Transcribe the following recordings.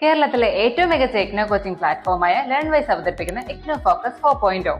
കേരളത്തിലെ ഏറ്റവും മികച്ച ഇഗ്നോ കോച്ചിംഗ് പ്ലാറ്റ്ഫോമായ ലേൺവൈസ് അവതരിപ്പിക്കുന്ന IGNOU focus 4.0.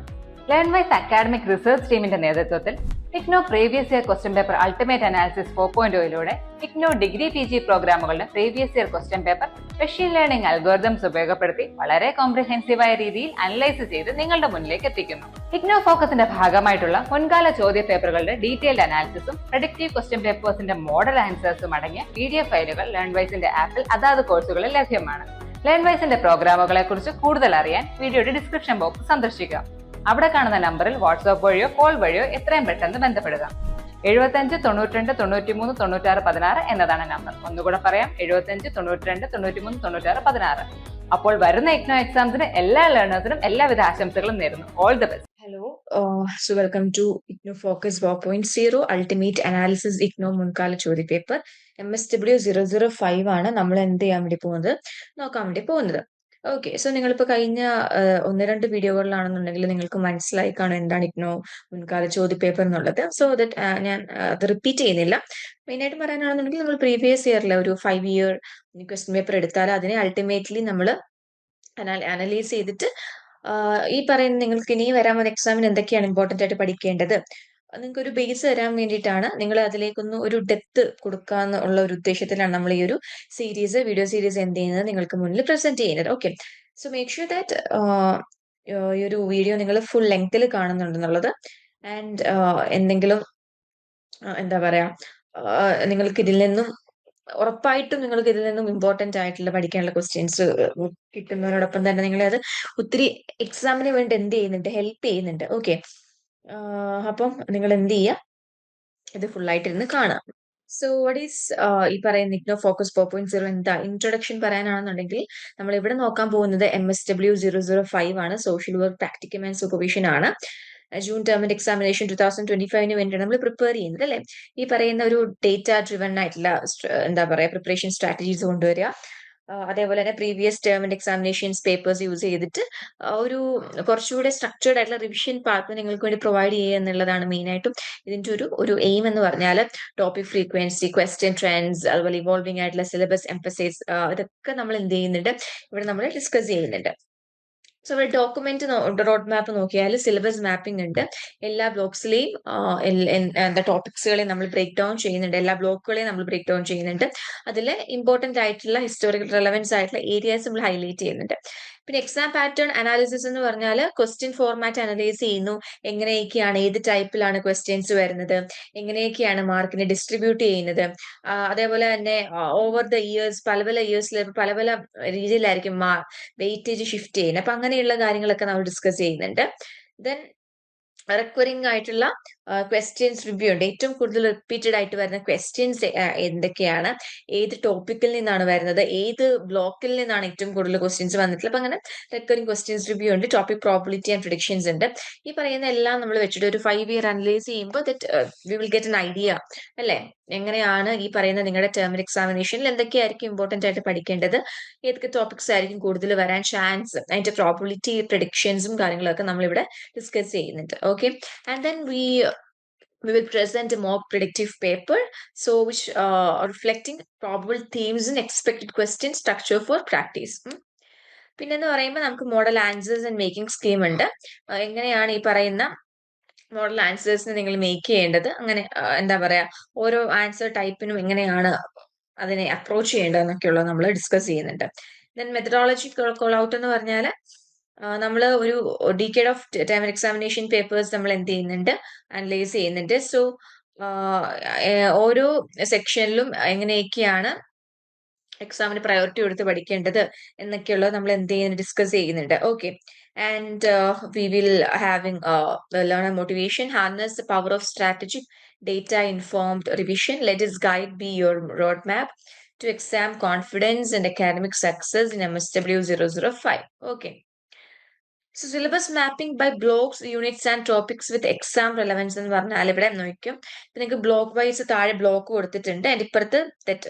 Learnwise academic research ടീമിന്റെ നേതൃത്വത്തിൽ IGNOU previous year question paper ultimate analysis 4.0യിലൂടെ ഇഗ്നോ ഡിഗ്രി PG പ്രോഗ്രാമുകളുടെ previous year question paper machine learning algorithms ഉപയോഗപ്പെടുത്തി വളരെ കോംപ്രിഹെൻസീവായ രീതിയിൽ അനലൈസ് ചെയ്ത് നിങ്ങളുടെ മുന്നിലേക്ക് എത്തിക്കുന്നു. ഇഗ്നോ ഫോക്കസിന്റെ ഭാഗമായിട്ടുള്ള മുൻകാല ചോദ്യ പേപ്പറുകളുടെ ഡീറ്റെയിൽഡ് അനാലിസിസും പ്രഡിക്റ്റീവ് ക്വസ്റ്റ്യൻ പേപ്പേഴ്സിന്റെ മോഡൽ ആൻസേഴ്സും അടങ്ങിയ PDF ഫയലുകൾ ലേൺവൈസിന്റെ ആപ്പിൽ അതാത് കോഴ്സുകളിൽ ലഭ്യമാണ്. ലേൺവൈസിന്റെ പ്രോഗ്രാമുകളെ കുറിച്ച് കൂടുതൽ അറിയാൻ വീഡിയോയുടെ ഡിസ്ക്രിപ്ഷൻ ബോക്സ് സന്ദർശിക്കുക. അവിടെ കാണുന്ന നമ്പറിൽ വാട്സ്ആപ്പ് വഴിയോ കോൾ വഴിയോ എത്രയും പെട്ടെന്ന് ബന്ധപ്പെടുക. 75 92 93 96 16 എന്നതാണ് നമ്പർ. ഒന്നുകൂടെ പറയാം, 75 92 93 96 16. അപ്പോൾ വരുന്ന ഇഗ്നോ എക്സാംസിന് എല്ലാ ലേണേഴ്സിനും എല്ലാവിധ ആശംസകളും നേരുന്നു. All the best. Hello, so welcome to IGNO Focus 4.0 Ultimate Analysis IGNO മുൻകാല ചോദ്യ പേപ്പർ MSW 005 ആണ് നമ്മൾ എന്ത് ചെയ്യാൻ വേണ്ടി നോക്കാൻ വേണ്ടി പോകുന്നത്. ഓക്കെ, സോ നിങ്ങളിപ്പോൾ കഴിഞ്ഞ 1-2 വീഡിയോകളിലാണെന്നുണ്ടെങ്കിൽ നിങ്ങൾക്ക് മനസ്സിലായി കാണും എന്താണ് ഇഗ്നോ മുൻകാല ചോദ്യ പേപ്പർ എന്നുള്ളത്. സോ ദറ്റ് ഞാൻ അത് റിപ്പീറ്റ് ചെയ്യുന്നില്ല. മെയിനായിട്ട് പറയാനാണെന്നുണ്ടെങ്കിൽ നമ്മൾ പ്രീവിയസ് ഇയറിലെ ഒരു 5 ഇയർ ക്വസ്റ്റ്യൻ പേപ്പർ എടുത്താൽ അതിനെ അൾട്ടിമേറ്റ്ലി നമ്മൾ അനലൈസ് ചെയ്തിട്ട് ഈ പറയുന്ന നിങ്ങൾക്ക് ഇനി വരാൻ പോകുന്ന എക്സാമിന് എന്തൊക്കെയാണ് ഇമ്പോർട്ടന്റ് ആയിട്ട് പഠിക്കേണ്ടത്, നിങ്ങൾക്ക് ഒരു ബേസ് തരാൻ വേണ്ടിയിട്ടാണ്, നിങ്ങൾ അതിലേക്കൊന്ന് ഒരു ഡെപ്ത് കൊടുക്കാന്നുള്ള ഒരു ഉദ്ദേശത്തിലാണ് നമ്മൾ ഈ ഒരു വീഡിയോ സീരീസ് എന്ത് ചെയ്യുന്നത് നിങ്ങൾക്ക് മുന്നിൽ പ്രസന്റ് ചെയ്യുന്നത്. Okay, so make sure that ഈ ഒരു വീഡിയോ നിങ്ങൾ ഫുൾ ലെങ്ത്തിൽ കാണുന്നുണ്ടെന്നുള്ളത്. ആൻഡ് എന്തെങ്കിലും എന്താ പറയാ, നിങ്ങൾക്ക് ഇതിൽ നിന്നും ഉറപ്പായിട്ടും നിങ്ങൾക്ക് ഇതിൽ നിന്നും ഇമ്പോർട്ടന്റ് ആയിട്ടുള്ള പഠിക്കാനുള്ള ക്വസ്റ്റ്യൻസ് കിട്ടുന്നതിനോടൊപ്പം തന്നെ നിങ്ങളെ അത് ഒത്തിരി എക്സാമിന് വേണ്ടി എന്ത് ചെയ്യുന്നുണ്ട്, ഹെൽപ്പ് ചെയ്യുന്നുണ്ട്. ഓക്കെ, അപ്പം നിങ്ങൾ എന്ത് ചെയ്യുക, ഇത് ഫുൾ ആയിട്ട് ഇരുന്ന് കാണാം. സോ വാട്ട് ഈസ് ഈ പറയുന്ന ഇഗ്നോ ഫോക്കസ് 4.0 എന്താ ഇൻട്രൊഡക്ഷൻ പറയാനാണെന്നുണ്ടെങ്കിൽ നമ്മൾ ഇവിടെ നോക്കാൻ പോകുന്നത് MSW 005 ആണ്. Social work practicum and supervision ആണ്. ജൂൺ ടേമിന്റെ എക്സാമിനേഷൻ 2025 വേണ്ടിയാണ് നമ്മൾ പ്രിപ്പയർ ചെയ്യുന്നത് അല്ലെ. ഈ പറയുന്ന ഒരു ഡേറ്റ ഡ്രിവൺ ആയിട്ടുള്ള എന്താ പറയാ പ്രിപ്പറേഷൻ സ്ട്രാറ്റജീസ് കൊണ്ടുവരിക. അതേപോലെ തന്നെ പ്രീവിയസ് ടേമിന്റെ എക്സാമിനേഷൻസ് പേപ്പേഴ്സ് യൂസ് ചെയ്തിട്ട് ഒരു കുറച്ചുകൂടെ സ്ട്രക്ചേർഡ് ആയിട്ടുള്ള റിവിഷൻ പാത്ത് നിങ്ങൾക്ക് വേണ്ടി പ്രൊവൈഡ് ചെയ്യുക എന്നുള്ളതാണ് മെയിൻ ആയിട്ടും ഇതിന്റെ ഒരു എയിം എന്ന് പറഞ്ഞാൽ. ടോപ്പിക് ഫ്രീക്വൻസി, ക്വസ്റ്റ്യൻ ട്രെൻഡ്സ്, അതുപോലെ ഇവോൾവിംഗ് ആയിട്ടുള്ള സിലബസ് എംഫസൈസ്, ഇതൊക്കെ നമ്മൾ എന്ത് ചെയ്യുന്നുണ്ട്, ഇവിടെ നമ്മൾ ഡിസ്കസ് ചെയ്യുന്നുണ്ട്. സോ ഇവിടെ ഡോക്യുമെന്റ് റോഡ് മാപ്പ് നോക്കിയാൽ സിലബസ് മാപ്പിംഗ് ഉണ്ട്. എല്ലാ ബ്ലോക്സിലെയും എന്താ ടോപ്പിക്സുകളെയും നമ്മൾ ബ്രേക്ക് ഡൗൺ ചെയ്യുന്നുണ്ട്. എല്ലാ ബ്ലോക്കുകളെയും നമ്മൾ ബ്രേക്ക് ഡൗൺ ചെയ്യുന്നുണ്ട്. അതിൽ ഇമ്പോർട്ടന്റ് ആയിട്ടുള്ള ഹിസ്റ്റോറിക്കൽ റെലവൻസ് ആയിട്ടുള്ള ഏരിയാസ് നമ്മൾ ഹൈലൈറ്റ് ചെയ്യുന്നുണ്ട്. പിന്നെ എക്സാം പാറ്റേൺ അനാലിസിസ് എന്ന് പറഞ്ഞാൽ ക്വസ്റ്റ്യൻ ഫോർമാറ്റ് അനലൈസ് ചെയ്യുന്നു. എങ്ങനെയൊക്കെയാണ്, ഏത് ടൈപ്പിലാണ് ക്വസ്റ്റ്യൻസ് വരുന്നത്, എങ്ങനെയൊക്കെയാണ് മാർക്കിനെ ഡിസ്ട്രിബ്യൂട്ട് ചെയ്യുന്നത്, അതേപോലെ തന്നെ ഓവർ ദ ഇയേഴ്സ് പല പല ഇയേഴ്സിൽ പല പല രീതിയിലായിരിക്കും വെയിറ്റേജ് ഷിഫ്റ്റ് ചെയ്യുന്നത്. അപ്പൊ അങ്ങനെയുള്ള കാര്യങ്ങളൊക്കെ നമ്മൾ ഡിസ്കസ് ചെയ്യുന്നുണ്ട്. ദെൻ റിക്വറിംഗ് ആയിട്ടുള്ള ക്വസ്റ്റ്യൻസ് റിവ്യൂ ഉണ്ട്. ഏറ്റവും കൂടുതൽ റിപ്പീറ്റഡ് ആയിട്ട് വരുന്ന ക്വസ്റ്റ്യൻസ് എന്തൊക്കെയാണ്, ഏത് ടോപ്പിക്കിൽ നിന്നാണ് വരുന്നത്, ഏത് ബ്ലോക്കിൽ നിന്നാണ് ഏറ്റവും കൂടുതൽ ക്വസ്റ്റ്യൻസ് വന്നിട്ടുള്ളത്. അപ്പൊ അങ്ങനെ റിക്കറിംഗ് ക്വസ്റ്റ്യൻസ് റിവ്യൂ ഉണ്ട്. ടോപ്പിക് പ്രോബിലിറ്റി ആൻഡ് പ്രിഡിക്ഷൻസ് ഉണ്ട്. ഈ പറയുന്ന എല്ലാം നമ്മൾ വെച്ചിട്ട് ഒരു 5 ഇയർ അനലൈസ് ചെയ്യുമ്പോൾ we will get an idea അല്ലെ, എങ്ങനെയാണ് ഈ പറയുന്ന നിങ്ങളുടെ ടേമിൽ എക്സാമിനേഷനിൽ എന്തൊക്കെയായിരിക്കും ഇമ്പോർട്ടന്റ് ആയിട്ട് പഠിക്കേണ്ടത്, ഏതൊക്കെ ടോപ്പിക്സ് ആയിരിക്കും കൂടുതൽ വരാൻ ചാൻസ്, അതിന്റെ പ്രോബിലിറ്റി പ്രിഡിക്ഷൻസും കാര്യങ്ങളൊക്കെ നമ്മളിവിടെ ഡിസ്കസ് ചെയ്യുന്നുണ്ട്. Okay, and then we will present a mock predictive paper, so which reflecting probable themes and expected question structure for practice. പിന്നെന്ന് പറയുമ്പോൾ നമുക്ക് model answers and making scheme ഉണ്ട്. എങ്ങനെയാണ് ഈ പറയുന്ന മോഡൽ ആൻസേഴ്സിനെ നിങ്ങൾ മേക്ക് ചെയ്യേണ്ടത്, അങ്ങനെ എന്താ പറയാ ഓരോ ആൻസർ ടൈപ്പിനും എങ്ങനെയാണ് അതിനെ അപ്രോച്ച് ചെയ്യേണ്ടത് എന്നൊക്കെയുള്ളത് നമ്മൾ ഡിസ്കസ് ചെയ്യുന്നുണ്ട്. ദെൻ മെത്തഡോളജി കോൾ ഔട്ട് എന്ന് പറഞ്ഞാൽ നമ്മൾ ഒരു decade of time examination papers നമ്മൾ എന്ത് ചെയ്യുന്നുണ്ട്, അനലൈസ് ചെയ്യുന്നുണ്ട്. സോ ഓരോ സെക്ഷനിലും എങ്ങനെയൊക്കെയാണ് എക്സാമിന് പ്രയോറിറ്റി കൊടുത്ത് പഠിക്കേണ്ടത് എന്നൊക്കെയുള്ളത് നമ്മൾ എന്ത് ചെയ്യുന്നത്, ഡിസ്കസ് ചെയ്യുന്നുണ്ട്. Okay, and we will having learner motivation, harness the power of strategic data informed revision, let this guide be your roadmap to exam confidence and academic success in MSW 005. Okay, so syllabus mapping by blocks, units and topics with exam relevance എന്ന് പറഞ്ഞാൽ ഇവിടെ നോക്കും, നിങ്ങൾക്ക് block vice താഴെ block കൊടുത്തിട്ടുണ്ട്. അതിന്റെ ഇപ്പുറത്ത്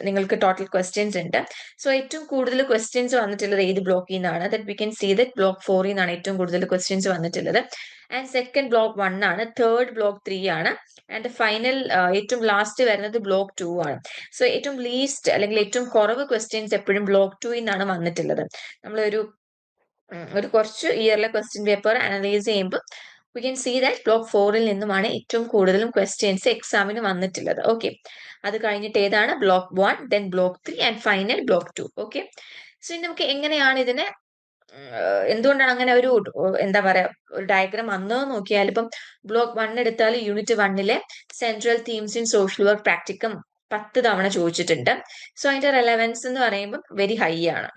നിങ്ങൾക്ക് ടോട്ടൽ ക്വസ്റ്റ്യൻസ് ഉണ്ട്. സോ ഏറ്റവും കൂടുതൽ ക്വസ്റ്റ്യൻസ് വന്നിട്ടുള്ളത് ഏത് ബ്ലോക്കിൽ നിന്നാണ്, that we can see that block 4 നിന്നാണ് ഏറ്റവും കൂടുതൽ ക്വസ്റ്റ്യൻസ് വന്നിട്ടുള്ളത്. ആൻഡ് സെക്കൻഡ് ബ്ലോക്ക് 1 ആണ്, തേർഡ് ബ്ലോക്ക് 3 ആണ്, ആൻഡ് ഫൈനൽ ഏറ്റവും ലാസ്റ്റ് വരുന്നത് ബ്ലോക്ക് 2 ആണ്. സോ ഏറ്റവും ലീസ്റ്റ് അല്ലെങ്കിൽ ഏറ്റവും കുറവ് ക്വസ്റ്റ്യൻസ് എപ്പോഴും ബ്ലോക്ക് 2 നിന്നാണ് വന്നിട്ടുള്ളത്. നമ്മളൊരു കുറച്ച് ഇയറിലെ ക്വസ്റ്റ്യൻ പേപ്പർ അനലൈസ് ചെയ്യുമ്പോൾ we can see that block 4ൽ നിന്നുമാണ് ഏറ്റവും കൂടുതലും ക്വസ്റ്റ്യൻസ് എക്സാമിന് വന്നിട്ടുള്ളത്. ഓക്കെ, അത് കഴിഞ്ഞിട്ട് ഏതാണ് block 1, then block 3 and final block 2. Okay, so ഇനി നമുക്ക് എങ്ങനെയാണ് ഇതിനെ എന്തുകൊണ്ടാണ് അങ്ങനെ ഒരു എന്താ പറയാ ഒരു ഡയഗ്രാം വന്നത് നോക്കിയാൽ, ഇപ്പം ബ്ലോക്ക് 1 എടുത്താൽ യൂണിറ്റ് 1ലെ central themes in social work practicum 10 തവണ ചോദിച്ചിട്ടുണ്ട്. സോ അതിന്റെ റെലവൻസ് എന്ന് പറയുമ്പോൾ വെരി ഹൈ ആണ്.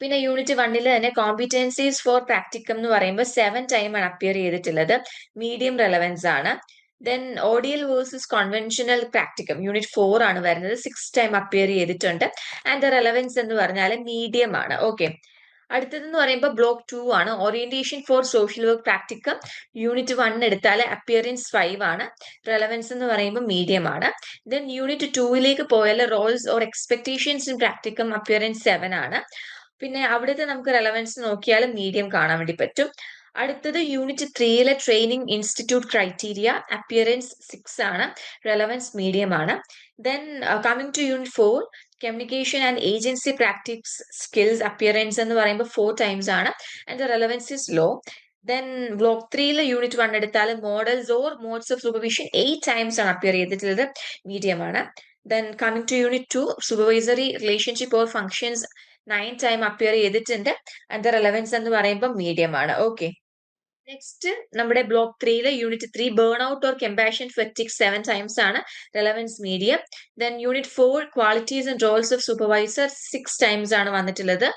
പിന്നെ യൂണിറ്റ് 1ൽ തന്നെ കോമ്പിറ്റൻസീസ് ഫോർ പ്രാക്ടിക്കം എന്ന് പറയുമ്പോൾ 7 ടൈം ആണ് അപ്പിയർ ചെയ്തിട്ടുള്ളത്, മീഡിയം റെലവൻസ് ആണ്. Then ODL versus conventional practicum unit 4 ആണ് വരുന്നത്, 6 ടൈം അപ്പിയർ ചെയ്തിട്ടുണ്ട്, ആൻഡ് ദ റെലവൻസ് എന്ന് പറഞ്ഞാൽ മീഡിയം ആണ്. ഓക്കെ, അടുത്തതെന്ന് പറയുമ്പോൾ ബ്ലോക്ക് 2 ആണ്, orientation for social work practicum unit 1 എടുത്താൽ അപ്പിയറൻസ് 5 ആണ്, റെലവൻസ് എന്ന് പറയുമ്പോൾ മീഡിയം ആണ്. ദെൻ യൂണിറ്റ് 2ലേക്ക് പോയാൽ roles or expectations in practicum appearance 7 ആണ്. പിന്നെ അവിടുത്തെ നമുക്ക് റെലവൻസ് നോക്കിയാൽ മീഡിയം കാണാൻ വേണ്ടി പറ്റും. അടുത്തത് യൂണിറ്റ് 3ലെ ട്രെയിനിങ് ഇൻസ്റ്റിറ്റ്യൂട്ട് ക്രൈറ്റീരിയ അപ്പിയറൻസ് 6 ആണ്, റെലവൻസ് മീഡിയം ആണ്. Then coming to unit 4 communication and agency practice skills appearance എന്ന് പറയുമ്പോൾ 4 ടൈംസ് ആണ്, and the relevance is low. Then block 3ലെ യൂണിറ്റ് 1 എടുത്താൽ models or modes of supervision 8 times ആണ് appear ചെയ്തിട്ടുള്ളത്, medium ആണ്. Then coming to unit 2 supervisory relationship or functions 9 time appear ചെയ്തിട്ടുണ്ട്, and the relevance എന്ന് പറയുമ്പോൾ മീഡിയം ആണ്. ഓക്കെ, നെക്സ്റ്റ് നമ്മുടെ ബ്ലോക്ക് 3ലെ unit 3 burn out or compassion fatigue 7 times ആണ്, relevance medium. Then unit 4 qualities and roles of supervisor 6 times ആണ് വന്നിട്ടുള്ളത്,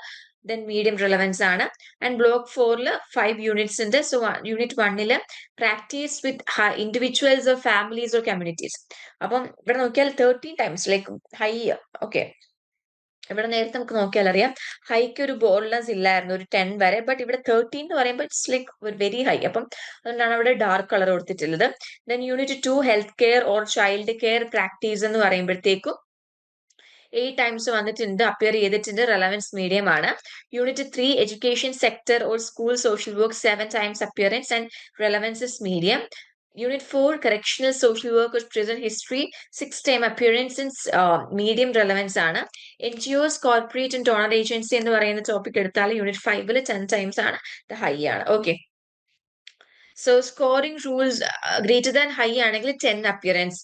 then medium relevance ആണ്. ആൻഡ് ബ്ലോക്ക് 4ൽ 5 യൂണിറ്റ്സ് ഉണ്ട്. സോ യൂണിറ്റ് 1ൽ practice with individuals or families or communities, അപ്പം ഇവിടെ നോക്കിയാൽ 13 ടൈംസ് ലൈക്ക് ഹൈ. ഓക്കെ, ഇവിടെ നേരത്തെ നമുക്ക് നോക്കിയാൽ അറിയാം ഹൈക്ക് ഒരു ബോൾഡ്നെസ് ഇല്ലായിരുന്നു, ഒരു 10 വരെ, ബട്ട് ഇവിടെ 13 എന്ന് പറയുമ്പോൾ ഇറ്റ്സ് ലൈക്ക് വെരി ഹൈ, അപ്പം അതുകൊണ്ടാണ് അവിടെ ഡാർക്ക് കളർ കൊടുത്തിട്ടുള്ളത്. Then unit 2 health care or child care practice എന്ന് പറയുമ്പോഴത്തേക്കും 8 ടൈംസ് വന്നിട്ടുണ്ട്, അപ്പിയർ ചെയ്തിട്ടുണ്ട്, റെലവൻസ് മീഡിയം ആണ്. Unit 3 education sector or school social work 7 times appearance and relevance is medium. Unit 4 correctional social work or prison history 6 time appearance in medium relevance ആണ്. NGOs corporate and donor agency എന്ന് പറയുന്ന topic എടുത്താൽ unit 5ൽ 10 times ആണ്, high ആണ്. Okay, so scoring rules greater than high ആണെങ്കിൽ 10 appearance,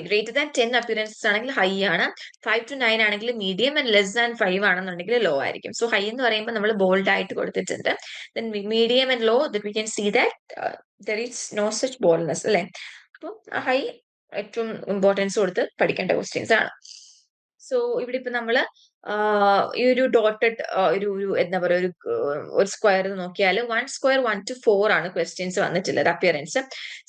greater than 10 appearances ആണെങ്കിൽ high ആണ്, 5 to 9 ആണെങ്കിൽ മീഡിയം, ആൻഡ് ലെസ് ദാൻ 5 ആണെന്നുണ്ടെങ്കിൽ ലോ ആയിരിക്കും. സോ ഹൈ എന്ന് പറയുമ്പോൾ നമ്മൾ ബോൾഡ് ആയിട്ട് കൊടുത്തിട്ടുണ്ട്. Then medium and low that we can see that there is no such boldness അല്ലെ. അപ്പം ഹൈ ഏറ്റവും ഇമ്പോർട്ടൻസ് കൊടുത്ത് പഠിക്കേണ്ട ക്വസ്റ്റ്യൻസ് ആണ്. സോ ഇവിടെ ഇപ്പൊ നമ്മള് ഈ ഒരു ഡോട്ടഡ് ഒരു എന്താ പറയുക ഒരു സ്ക്വയർ നോക്കിയാൽ 1 സ്ക്വയർ 1 to 4 ആണ് ക്വസ്റ്റ്യൻസ് വന്നിട്ടുള്ളത് അപ്പിയറൻസ്.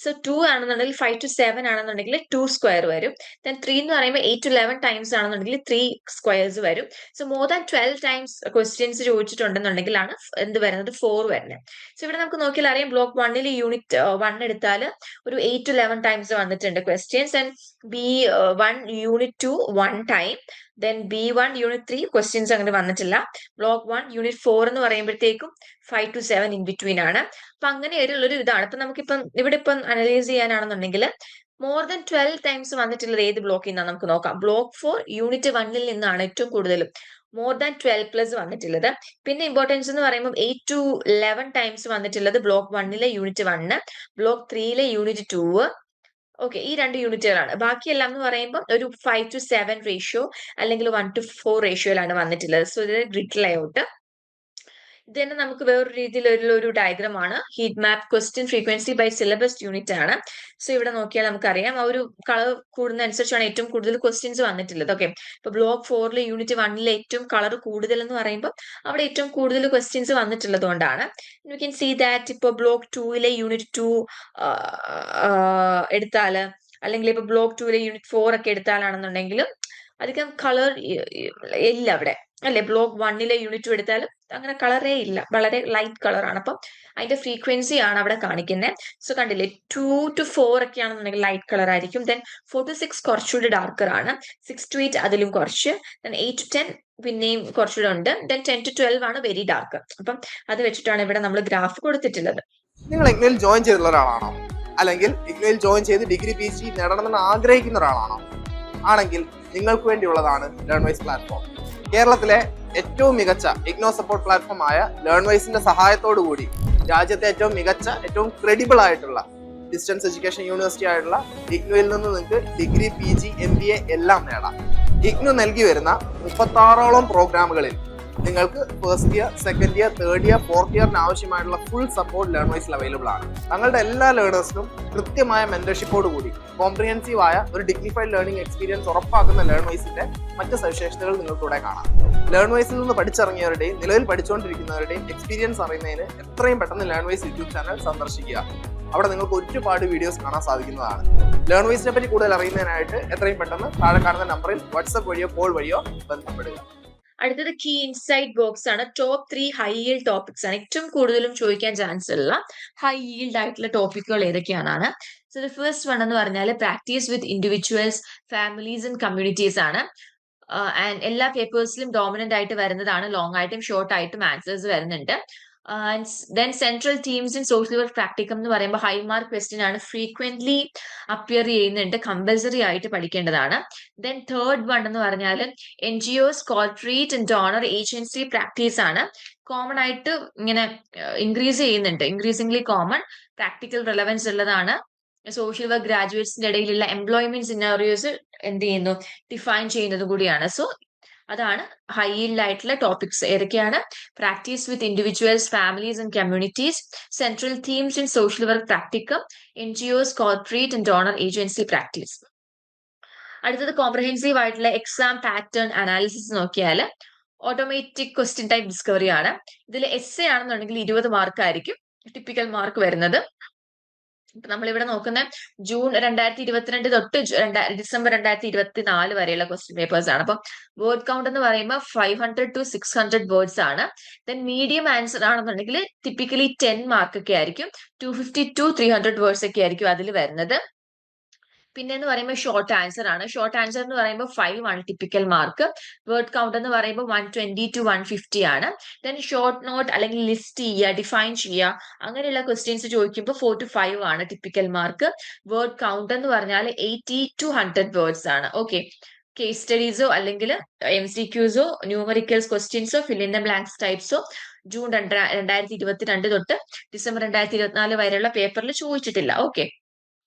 സോ 2 ആണെന്നുണ്ടെങ്കിൽ 5 to 7 ആണെന്നുണ്ടെങ്കിൽ 2 സ്ക്വയർ വരും. ദെൻ 3 എന്ന് പറയുമ്പോൾ 8 to 11 ടൈംസ് ആണെന്നുണ്ടെങ്കിൽ 3 സ്ക്വയർസ് വരും. So more than 12 times questions ചോദിച്ചിട്ടുണ്ടെന്നുണ്ടെങ്കിലാണ് എന്ത് വരുന്നത് 4 വരുന്നത്. സോ ഇവിടെ നമുക്ക് നോക്കിയാൽ അറിയാം ബ്ലോക്ക് 1ൽ യൂണിറ്റ് 1 എടുത്താൽ ഒരു 8 to 11 ടൈംസ് വന്നിട്ടുണ്ട് questions, and B1 unit 2 1 time, then B1 unit 3 questions അങ്ങനെ വന്നിട്ടില്ല. ബ്ലോക്ക് 1 യൂണിറ്റ് 4 എന്ന് പറയുമ്പോഴത്തേക്കും 5 to 7 ഇൻ ബിറ്റ്വീൻ ആണ്. അപ്പൊ അങ്ങനെ ഒരു ഇതാണ്. ഇപ്പൊ നമുക്കിപ്പം ഇവിടെ ഇപ്പം അനലൈസ് ചെയ്യാനാണെന്നുണ്ടെങ്കിൽ മോർ ദാൻ 12 ടൈംസ് വന്നിട്ടുള്ളത് ഏത് ബ്ലോക്കിൽ നിന്നാണ് നമുക്ക് നോക്കാം. ബ്ലോക്ക് 4 യൂണിറ്റ് 1ൽ നിന്നാണ് ഏറ്റവും കൂടുതലും മോർ ദാൻ 12 പ്ലസ് വന്നിട്ടുള്ളത്. പിന്നെ ഇമ്പോർട്ടൻസ് എന്ന് പറയുമ്പോൾ 8 to 11 ടൈംസ് വന്നിട്ടുള്ളത് ബ്ലോക്ക് 1ലെ യൂണിറ്റ് 1, ബ്ലോക്ക് 3ലെ യൂണിറ്റ് 2. ഓക്കെ, ഈ 2 യൂണിറ്റുകളാണ്. ബാക്കിയെല്ലാം എന്ന് പറയുമ്പോൾ ഒരു 5 to 7 റേഷ്യോ അല്ലെങ്കിൽ 1 to 4 റേഷ്യോയിലാണ് വന്നിട്ടുള്ളത്. സോ ഇത് ഗ്രിഡ് ലേഔട്ട്. ഇത് തന്നെ നമുക്ക് വേറൊരു രീതിയിലുള്ള ഒരു ഡയഗ്രാം ആണ്. Heat map question frequency by syllabus unit ആണ്. സോ ഇവിടെ നോക്കിയാൽ നമുക്കറിയാം ആ ഒരു കളർ കൂടുന്ന അനുസരിച്ചാണ് ഏറ്റവും കൂടുതൽ ക്വസ്റ്റ്യൻസ് വന്നിട്ടുള്ളത്. ഓക്കെ, ഇപ്പൊ ബ്ലോക്ക് 4ലെ യൂണിറ്റ് 1ലെ ഏറ്റവും കളർ കൂടുതൽ എന്ന് പറയുമ്പോൾ അവിടെ ഏറ്റവും കൂടുതൽ ക്വസ്റ്റ്യൻസ് വന്നിട്ടുള്ളത് കൊണ്ടാണ്. യു ക്യാൻ സീ ദാറ്റ് ഇപ്പൊ ബ്ലോക്ക് 2ലെ യൂണിറ്റ് 2 എടുത്താല്, അല്ലെങ്കിൽ ഇപ്പൊ ബ്ലോക്ക് 2ലെ യൂണിറ്റ് 4 ഒക്കെ എടുത്താലാണെന്നുണ്ടെങ്കിലും അധികം കളർ ഇല്ല അവിടെ അല്ലെ. ബ്ലോക്ക് 1ലെ യൂണിറ്റ് 2 എടുത്താലും അങ്ങനെ കളറേ ഇല്ല, വളരെ ലൈറ്റ് കളർ ആണ്. അപ്പം അതിന്റെ ഫ്രീക്വൻസി ആണ് അവിടെ കാണിക്കുന്നത്. സോ കണ്ടില്ലേ 2 to 4 ഒക്കെ ആണെന്നുണ്ടെങ്കിൽ ലൈറ്റ് കളർ ആയിരിക്കും. ദെൻ 4 to 6 കുറച്ചുകൂടി ഡാർക്കർ ആണ്, 6 to 8 അതിലും കുറച്ച്, ദെൻ 8 to 10 പിന്നെയും കുറച്ചുകൂടെ ഉണ്ട്, ദെൻ 10 to 12 ആണ് വെരി ഡാർക്ക്. അപ്പം അത് വെച്ചിട്ടാണ് ഇവിടെ നമ്മൾ ഗ്രാഫ് കൊടുത്തിട്ടുള്ളത്. നിങ്ങൾ ഇഗ്നോയിൽ ജോയിൻ ചെയ്തിട്ടുള്ള ഒരാളാണോ? അല്ലെങ്കിൽ ഇഗ്നോയിൽ ജോയിൻ ചെയ്ത് ഡിഗ്രി PG നേടണമെന്ന് ആഗ്രഹിക്കുന്ന ഒരാളാണോ? ആണെങ്കിൽ നിങ്ങൾക്ക് വേണ്ടിയുള്ളതാണ് ലേൺവൈസ് പ്ലാറ്റ്ഫോം. കേരളത്തിലെ ഏറ്റവും മികച്ച ഇഗ്നോ സപ്പോർട്ട് പ്ലാറ്റ്ഫോം ആയ ലേൺവൈസിന്റെ സഹായത്തോടു കൂടി രാജ്യത്തെ ഏറ്റവും മികച്ച, ഏറ്റവും ക്രെഡിബിൾ ആയിട്ടുള്ള ഡിസ്റ്റൻസ് എഡ്യൂക്കേഷൻ യൂണിവേഴ്സിറ്റി ആയിട്ടുള്ള ഇഗ്നോയിൽ നിന്ന് നിങ്ങൾക്ക് ഡിഗ്രി PG MBA എല്ലാം നേടാം. ഇഗ്നോ നൽകി വരുന്ന 36ഓളം പ്രോഗ്രാമുകളിൽ നിങ്ങൾക്ക് first year, second year, third year, fourth ഇയറിന് ആവശ്യമായിട്ടുള്ള ഫുൾ സപ്പോർട്ട് ലേൺവൈസിൽ അവൈലബിൾ ആണ്. തങ്ങളുടെ എല്ലാ ലേണേഴ്സിനും കൃത്യമായ മെന്റർഷിപ്പോട് കൂടി കോംപ്രിഹെൻസീവ് ആയ ഒരു ഡിഗ്നിഫൈഡ് ലേണിംഗ് എക്സ്പീരിയൻസ് ഉറപ്പാക്കുന്ന ലേൺവൈസിന്റെ മറ്റ് സവിശേഷതകൾ നിങ്ങൾക്ക് ഇവിടെ കാണാം. ലേൺവൈസിൽ നിന്ന് പഠിച്ചിറങ്ങിയവരുടെയും നിലവിൽ പഠിച്ചുകൊണ്ടിരിക്കുന്നവരുടെയും എക്സ്പീരിയൻസ് അറിയുന്നതിന് എത്രയും പെട്ടെന്ന് ലേൺവൈസ് യൂട്യൂബ് ചാനൽ സന്ദർശിക്കുക. അവിടെ നിങ്ങൾക്ക് ഒരുപാട് വീഡിയോസ് കാണാൻ സാധിക്കുന്നതാണ്. ലേൺവൈസിനെ പറ്റി കൂടുതൽ അറിയുന്നതിനായിട്ട് എത്രയും പെട്ടെന്ന് താഴെ കാണുന്ന നമ്പറിൽ വാട്സ്ആപ്പ് വഴിയോ കോൾ വഴിയോ ബന്ധപ്പെടുക. അടുത്തത് കീ ഇൻസൈറ്റ് ബോക്സ് ആണ്. ടോപ്പ് 3 ഹൈ ഈൽഡ് ടോപ്പിക്സ് ആണ്. ഏറ്റവും കൂടുതലും ചോദിക്കാൻ ചാൻസ് ഉള്ള ഹൈ ഈൽഡ് ആയിട്ടുള്ള ടോപ്പിക്കുകൾ ഏതൊക്കെയാണ്? സോ ദ ഫസ്റ്റ് വൺ എന്ന് പറഞ്ഞാൽ practice with individuals, families and communities ആണ്. ആൻഡ് എല്ലാ പേപ്പേഴ്സിലും ഡോമിനന്റ് ആയിട്ട് വരുന്നതാണ്. ലോങ് ആയിട്ടും ഷോർട്ട് ആയിട്ടും ആൻസേഴ്സ് വരുന്നുണ്ട്. Then central teams in social work practicum എന്ന് പറയുമ്പോൾ ഹൈ മാർക്ക് ക്വസ്റ്റ്യൻ ആണ്. ഫ്രീക്വന്റ്ലി അപ്പിയർ ചെയ്യുന്നുണ്ട്. കമ്പൽസറി ആയിട്ട് പഠിക്കേണ്ടതാണ്. ദെൻ തേർഡ് വൺ എന്ന് പറഞ്ഞാൽ NGOs, corporate and donor agency practice ആണ്. കോമൺ ആയിട്ട് ഇങ്ങനെ ഇൻക്രീസ് ചെയ്യുന്നുണ്ട്. ഇൻക്രീസിംഗ്ലി കോമൺ, പ്രാക്ടിക്കൽ റെലവൻസ് ഉള്ളതാണ്. സോഷ്യൽ വർക്ക് ഗ്രാജുവേറ്റ്സിന്റെ ഇടയിലുള്ള എംപ്ലോയ്മെന്റ് സിനാറിയോസ് എന്ത് ചെയ്യുന്നു, ഡിഫൈൻ ചെയ്യുന്നത് കൂടിയാണ്. സോ അതാണ് ഹൈ ഈൽഡ് ആയിട്ടുള്ള ടോപ്പിക്സ്. ഏതൊക്കെയാണ്? Practice with individuals, families and communities, central themes in social work practicum, NGOs, corporate and donor agency practice. അടുത്തത് കോംപ്രഹെൻസീവ് ആയിട്ടുള്ള എക്സാം പാറ്റേൺ അനാലിസിസ് നോക്കിയാൽ ഓട്ടോമാറ്റിക് ക്വസ്റ്റ്യൻ ടൈപ്പ് ഡിസ്കവറി ആണ്. ഇതിൽ എസ്സേ ആണെന്നുണ്ടെങ്കിൽ 20 mark ആയിരിക്കും typical mark വരുന്നത്. നമ്മളിവിടെ നോക്കുന്ന ജൂൺ 2022 തൊട്ട് ഡിസംബർ 2024 വരെയുള്ള ക്വസ്റ്റ്യൻ പേപ്പേഴ്സ് ആണ്. അപ്പം വേർഡ് കൗണ്ട് എന്ന് പറയുമ്പോൾ 500 to 600 വേർഡ്സ് ആണ്. ദെൻ മീഡിയം ആൻസർ ആണെന്നുണ്ടെങ്കിൽ ടിപ്പിക്കലി 10 മാർക്ക് ഒക്കെ ആയിരിക്കും. 250 to 300 വേർഡ്സ് ഒക്കെ ആയിരിക്കും അതിൽ വരുന്നത്. പിന്നെ എന്ന് പറയുമ്പോൾ ഷോർട്ട് ആൻസർ ആണ്. ഷോർട്ട് ആൻസർ എന്ന് പറയുമ്പോൾ 5 ആണ് ടിപ്പിക്കൽ മാർക്ക്. വേർഡ് കൗണ്ട് എന്ന് പറയുമ്പോൾ 120 to 150 ആണ്. ദെൻ ഷോർട്ട് നോട്ട് അല്ലെങ്കിൽ ലിസ്റ്റ് ചെയ്യുക, ഡിഫൈൻ ചെയ്യുക, അങ്ങനെയുള്ള ക്വസ്റ്റ്യൻസ് ചോദിക്കുമ്പോൾ 4 to 5 ആണ് ടിപ്പിക്കൽ മാർക്ക്. വേർഡ് കൗണ്ട് എന്ന് പറഞ്ഞാൽ 80 to 100 വേർഡ്സ് ആണ്. ഓക്കെ, കേസ് സ്റ്റഡീസോ അല്ലെങ്കിൽ MCQസോ ന്യൂമറിക്കൽസ് ക്വസ്റ്റ്യൻസോ ഫിൽ ഇൻ ദ ബ്ലാങ്ക്സ് ടൈപ്സോ ജൂൺ 2022 തൊട്ട് ഡിസംബർ 2024 വരെയുള്ള പേപ്പറിൽ ചോദിച്ചിട്ടില്ല. ഓക്കെ,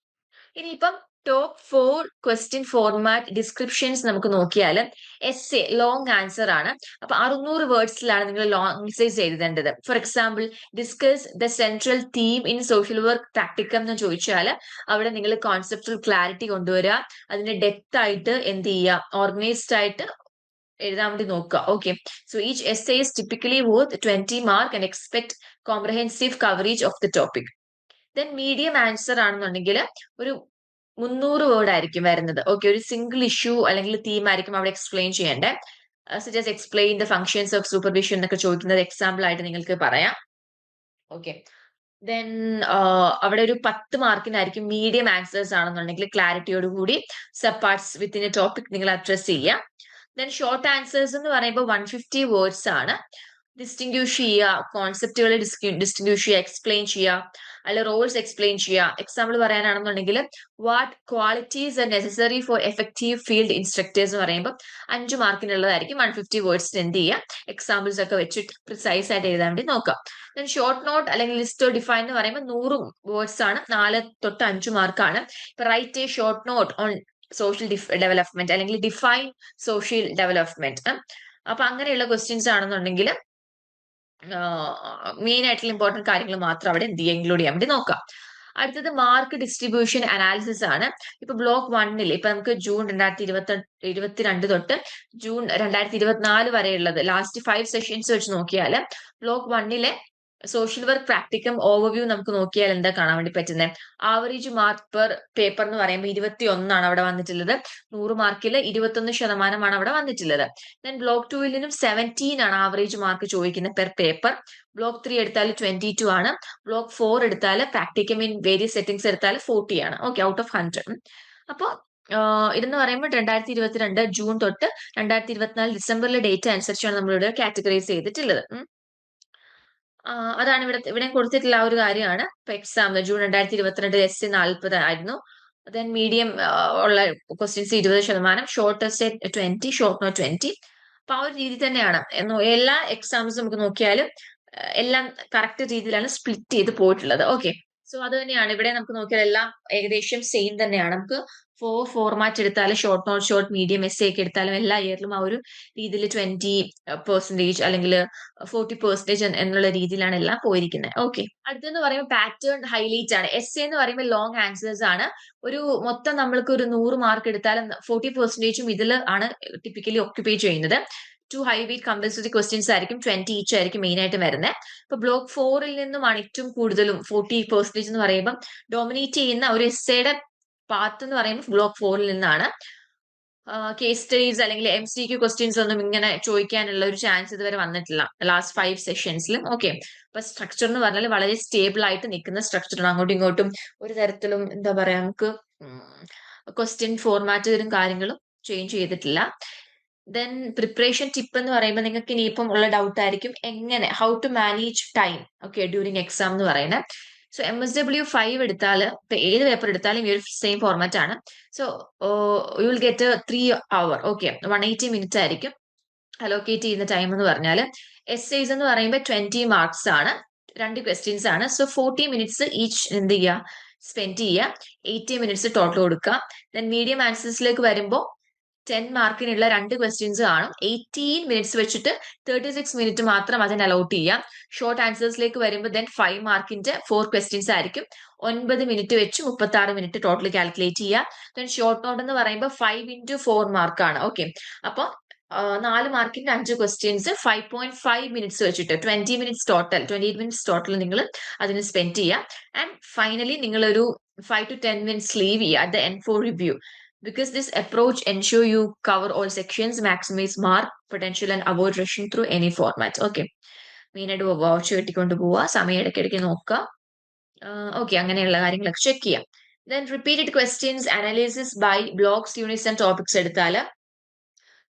ഇനിയിപ്പം ടോപ്പ് 4 ക്വസ്റ്റ്യൻ ഫോർമാറ്റ് ഡിസ്ക്രിപ്ഷൻസ് നമുക്ക് നോക്കിയാൽ എസ്സേ ലോങ് ആൻസർ ആണ്. അപ്പൊ 600 വേർഡ്സിലാണ് നിങ്ങൾ ലോങ് എസ്സേസ് എഴുതേണ്ടത്. For example, discuss the central theme in social work practicum എന്ന് ചോദിച്ചാൽ അവിടെ നിങ്ങൾ കോൺസെപ്റ്റൽ ക്ലാരിറ്റി കൊണ്ടുവരിക, അതിന്റെ ഡെപ്ത് ആയിട്ട് എന്ത് ചെയ്യുക, ഓർഗനൈസ്ഡ് ആയിട്ട് എഴുതാൻ വേണ്ടി നോക്കുക. Okay, so each essay is typically worth 20 mark and expect comprehensive coverage of the topic. Then medium answer ആണെന്നുണ്ടെങ്കിൽ ഒരു 300 വേർഡ് ആയിരിക്കും വരുന്നത്. ഓക്കെ, ഒരു സിംഗിൾ ഇഷ്യൂ അല്ലെങ്കിൽ തീം ആയിരിക്കും അവിടെ എക്സ്പ്ലെയിൻ ചെയ്യേണ്ടത്. Suggest explain the functions of supervision എന്നൊക്കെ ചോദിക്കുന്നത് എക്സാമ്പിൾ ആയിട്ട് നിങ്ങൾക്ക് പറയാം. ഓക്കെ, ദെൻ അവിടെ ഒരു 10 മാർക്കിനായിരിക്കും മീഡിയം ആൻസേഴ്സ് ആണെന്നുണ്ടെങ്കിൽ ക്ലാരിറ്റിയോട് കൂടി sub parts within A topic നിങ്ങൾ അഡ്രസ് ചെയ്യുക. ദെൻ ഷോർട്ട് ആൻസേഴ്സ് എന്ന് പറയുമ്പോൾ 150 വേർഡ്സ് ആണ്. ഡിസ്റ്റിങ്ക്യൂഷ് ചെയ്യുക, കോൺസെപ്റ്റുകൾ ഡിസ്റ്റിങ്ക്യൂഷ് ചെയ്യുക, എക്സ്പ്ലെയിൻ ചെയ്യുക, അല്ലെ റോൾസ് എക്സ്പ്ലെയിൻ ചെയ്യുക. എക്സാമ്പിൾ പറയാനാണെന്നുണ്ടെങ്കിൽ what qualities are necessary for effective field instructors എന്ന് പറയുമ്പോൾ 5 മാർക്കിനുള്ളതായിരിക്കും. 150 വേർഡ്സ് എന്ത് ചെയ്യുക, എക്സാമ്പിൾസ് ഒക്കെ വെച്ചിട്ട് പ്രിസൈസ് ആയിട്ട് എഴുതാൻ വേണ്ടി നോക്കാം. ദെൻ ഷോർട്ട് നോട്ട് അല്ലെങ്കിൽ ലിസ്റ്റ് ഡിഫൈൻ എന്ന് പറയുമ്പോൾ 100 വേർഡ്സ് ആണ്. 4 തൊട്ട് 5 മാർക്കാണ്. ഇപ്പൊ write a short note on social development അല്ലെങ്കിൽ ഡിഫൈൻ സോഷ്യൽ ഡെവലപ്മെന്റ്. അപ്പൊ അങ്ങനെയുള്ള ക്വസ്റ്റ്യൻസ് ആണെന്നുണ്ടെങ്കിൽ മെയിൻ ആയിട്ടുള്ള ഇമ്പോർട്ടന്റ് കാര്യങ്ങൾ മാത്രം അവിടെ എന്ത് ചെയ്യുക, ഇൻക്ലൂഡ് ചെയ്യാൻ വേണ്ടി നോക്കാം. അടുത്തത് മാർക്ക് ഡിസ്ട്രിബ്യൂഷൻ അനാലിസിസ് ആണ്. ഇപ്പൊ ബ്ലോക്ക് 1 ഇപ്പൊ നമുക്ക് ജൂൺ 2022 തൊട്ട് ജൂൺ 2024 വരെയുള്ളത് ലാസ്റ്റ് 5 സെഷൻസ് വെച്ച് നോക്കിയാൽ block 1 social work practicum overview നമുക്ക് നോക്കിയാൽ എന്താ കാണാൻ വേണ്ടി പറ്റുന്നത്? ആവറേജ് മാർക്ക് പെർ പേപ്പർ എന്ന് പറയുമ്പോൾ 21 ആണ് അവിടെ വന്നിട്ടുള്ളത്. 100 മാർക്കിൽ 21% അവിടെ വന്നിട്ടുള്ളത്. ദെൻ ബ്ലോക്ക് 2 17 ആണ് ആവറേജ് മാർക്ക് ചോദിക്കുന്നത് പെർ പേപ്പർ. ബ്ലോക്ക് 3 എടുത്താൽ 22 ആണ്. ബ്ലോക്ക് 4 എടുത്താൽ പ്രാക്ടിക്കം ഇൻ വേരിയസ് സെറ്റിംഗ്സ് എടുത്താൽ 40 ആണ്. Okay, out of 100. അപ്പോൾ ഇതെന്ന് പറയുമ്പോൾ 2022 ജൂൺ തൊട്ട് 2024 ഡിസംബറിലെ ഡേറ്റ് അനുസരിച്ചാണ് നമ്മളിവിടെ കാറ്റഗറൈസ് ചെയ്തിട്ടുള്ളത്. അതാണ് ഇവിടെ കൊടുത്തിട്ടുള്ള ആ ഒരു കാര്യമാണ്. ഇപ്പൊ എക്സാം ജൂൺ 2022 SC 40 ആയിരുന്നു. ദെൻ മീഡിയം ഉള്ള questions 20%, short test 20, short note 20. അപ്പൊ ആ ഒരു രീതി തന്നെയാണ്. എല്ലാ എക്സാംസും നമുക്ക് നോക്കിയാലും എല്ലാം കറക്റ്റ് രീതിയിലാണ് സ്പ്ലിറ്റ് ചെയ്ത് പോയിട്ടുള്ളത്. ഓക്കെ, സോ അത് തന്നെയാണ് ഇവിടെ നമുക്ക് നോക്കിയാൽ എല്ലാം ഏകദേശം സെയിം തന്നെയാണ്. നമുക്ക് 4 ഫോർമാറ്റ് എടുത്താലും short note, short, medium, essay ഒക്കെ എടുത്താലും എല്ലാ ഇയറിലും ആ ഒരു രീതിയിൽ 20% അല്ലെങ്കിൽ 40% എന്നുള്ള രീതിയിലാണ് എല്ലാം പോയിരിക്കുന്നത്. ഓക്കെ, അടുത്തെന്ന് പറയുമ്പോൾ പാറ്റേൺ ഹൈലൈറ്റ് ആണ്. essay എന്ന് പറയുമ്പോൾ ലോങ് ആൻസേഴ്സ് ആണ്. ഒരു മൊത്തം നമ്മൾക്ക് ഒരു 100 മാർക്ക് എടുത്താലും 40% ഇതിൽ ആണ് ടിപ്പിക്കലി ഓക്യുപ്പൈ ചെയ്യുന്നത്. 2 ഹൈ വെയിറ്റ് കമ്പൽസറി ക്വസ്റ്റ്യൻസ് ആയിരിക്കും, 20 ഈച്ച് ആയിരിക്കും മെയിൻ ആയിട്ട് വരുന്നത്. ഇപ്പൊ ബ്ലോക്ക് 4-ൽ നിന്നുമാണ് ഏറ്റവും കൂടുതലും 40% എന്ന് പറയുമ്പോൾ ഡോമിനേറ്റ് ചെയ്യുന്ന ഒരു എസ്സേയുടെ പാത്ത് എന്ന് പറയുമ്പോൾ ബ്ലോക്ക് 4-ൽ നിന്നാണ്. കേസ് സ്റ്റഡീസ് അല്ലെങ്കിൽ MCQ ക്വസ്റ്റ്യൻസ് ഒന്നും ഇങ്ങനെ ചോദിക്കാനുള്ള ഒരു ചാൻസ് ഇതുവരെ വന്നിട്ടില്ല ലാസ്റ്റ് 5 സെഷൻസിലും. ഓക്കെ, അപ്പൊ സ്ട്രക്ചർ എന്ന് പറഞ്ഞാൽ വളരെ സ്റ്റേബിൾ ആയിട്ട് നിൽക്കുന്ന സ്ട്രക്ചറാണ്. അങ്ങോട്ടും ഇങ്ങോട്ടും ഒരു തരത്തിലും എന്താ പറയാ നമുക്ക് ക്വസ്റ്റ്യൻ ഫോർമാറ്റുകളും കാര്യങ്ങളും ചേഞ്ച് ചെയ്തിട്ടില്ല. ദെൻ പ്രിപ്പറേഷൻ ടിപ്പ് എന്ന് പറയുമ്പോൾ നിങ്ങൾക്ക് ഇനിയിപ്പം ഉള്ള ഡൗട്ട് ആയിരിക്കും എങ്ങനെ how to manage time during exam എന്ന് പറയുന്നത്. സോ MSW 5 എടുത്താൽ ഇപ്പൊ ഏത് പേപ്പർ എടുത്താലും ഈ ഒരു സെയിം ഫോർമാറ്റ് ആണ്. So you will get 3 hour. Okay, 180 minutes ആയിരിക്കും അലോക്കേറ്റ് ചെയ്യുന്ന ടൈം എന്ന് പറഞ്ഞാൽ. essays എന്ന് പറയുമ്പോൾ 20 marks ആണ്, 2 questions ആണ്. സോ 40 minutes ഈച്ച് എന്ത് ചെയ്യുക, സ്പെൻഡ് ചെയ്യുക, 80 minutes ടോട്ടൽ കൊടുക്കുക. ദെൻ മീഡിയം ആൻസേഴ്സിലേക്ക് വരുമ്പോൾ 10 മാർക്കിനുള്ള 2 questions കാണും, 18 minutes വെച്ചിട്ട് 36 minutes മാത്രം അതിന് അലോട്ട് ചെയ്യാം. ഷോർട്ട് ആൻസേഴ്സിലേക്ക് വരുമ്പോൾ ദെൻ 5 മാർക്കിന്റെ 4 questions ആയിരിക്കും, 9 minutes വെച്ച് 36 minutes ടോട്ടൽ കാൽക്കുലേറ്റ് ചെയ്യുക. ദെൻ ഷോർട്ട് നോട്ട് എന്ന് പറയുമ്പോൾ 5 into 4 മാർക്കാണ്. ഓക്കെ, അപ്പൊ 4 മാർക്കിന്റെ 5 questions 5.5 minutes വെച്ചിട്ട് 20 minutes ടോട്ടൽ, 28 minutes ടോട്ടൽ നിങ്ങൾ അതിന് സ്പെൻഡ് ചെയ്യുക. ആൻഡ് ഫൈനലി നിങ്ങൾ ഒരു 5 to 10 minutes ലീവ് ചെയ്യുക at the end four review. Because this approach ensure you cover all sections, maximize mark potential and avoid rushing through any format. Okay, മെയിനായിട്ട് watch കെട്ടിക്കൊണ്ട് പോവുക, സമയം ഇടയ്ക്കിടയ്ക്ക് നോക്കുക. ഓക്കെ, അങ്ങനെയുള്ള കാര്യങ്ങളൊക്കെ ചെക്ക് ചെയ്യാം. Then repeated questions analysis by blocks, units and topics എടുത്താൽ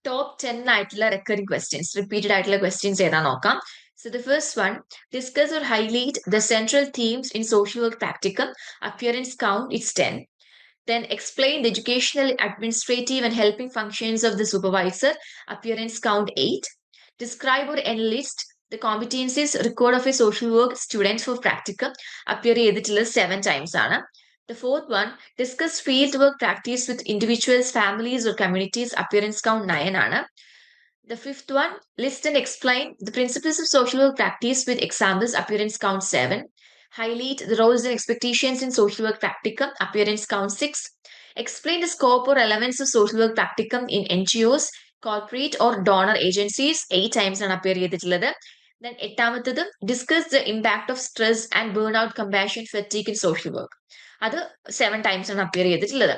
ടോപ്പ് 10 ആയിട്ടുള്ള റെക്കറിംഗ് ക്വസ്റ്റ്യൻസ്, റിപ്പീറ്റഡ് ആയിട്ടുള്ള ക്വസ്റ്റ്യൻസ് ഏതാ നോക്കാം. So the first one, discuss or highlight the central themes in social work practicum. Appearance count, it's 10. Then explain the educational, administrative and helping functions of the supervisor. Appearance count 8. Describe or enlist the competencies required of a social work student for practicum. Appear ചെയ്തിട്ടുള്ളത് 7 times ആണ്. The fourth one, discuss field work practice with individuals, families or communities. Appearance count 9 ആണ്. The fifth one, list and explain the principles of social work practice with examples. Appearance count 7. Highlight the roles and expectations in social work practicum. Appearance count 6. Explain the scope or relevance of social work practicum in NGOs, corporate or donor agencies. 8 times ആണ് appear ചെയ്തിട്ടുള്ളത്. Then എട്ടാമത്തത്, discuss the impact of stress and burnout, compassion, fatigue in social work. അത് 7 times ആണ് appear ചെയ്തിട്ടുള്ളത്.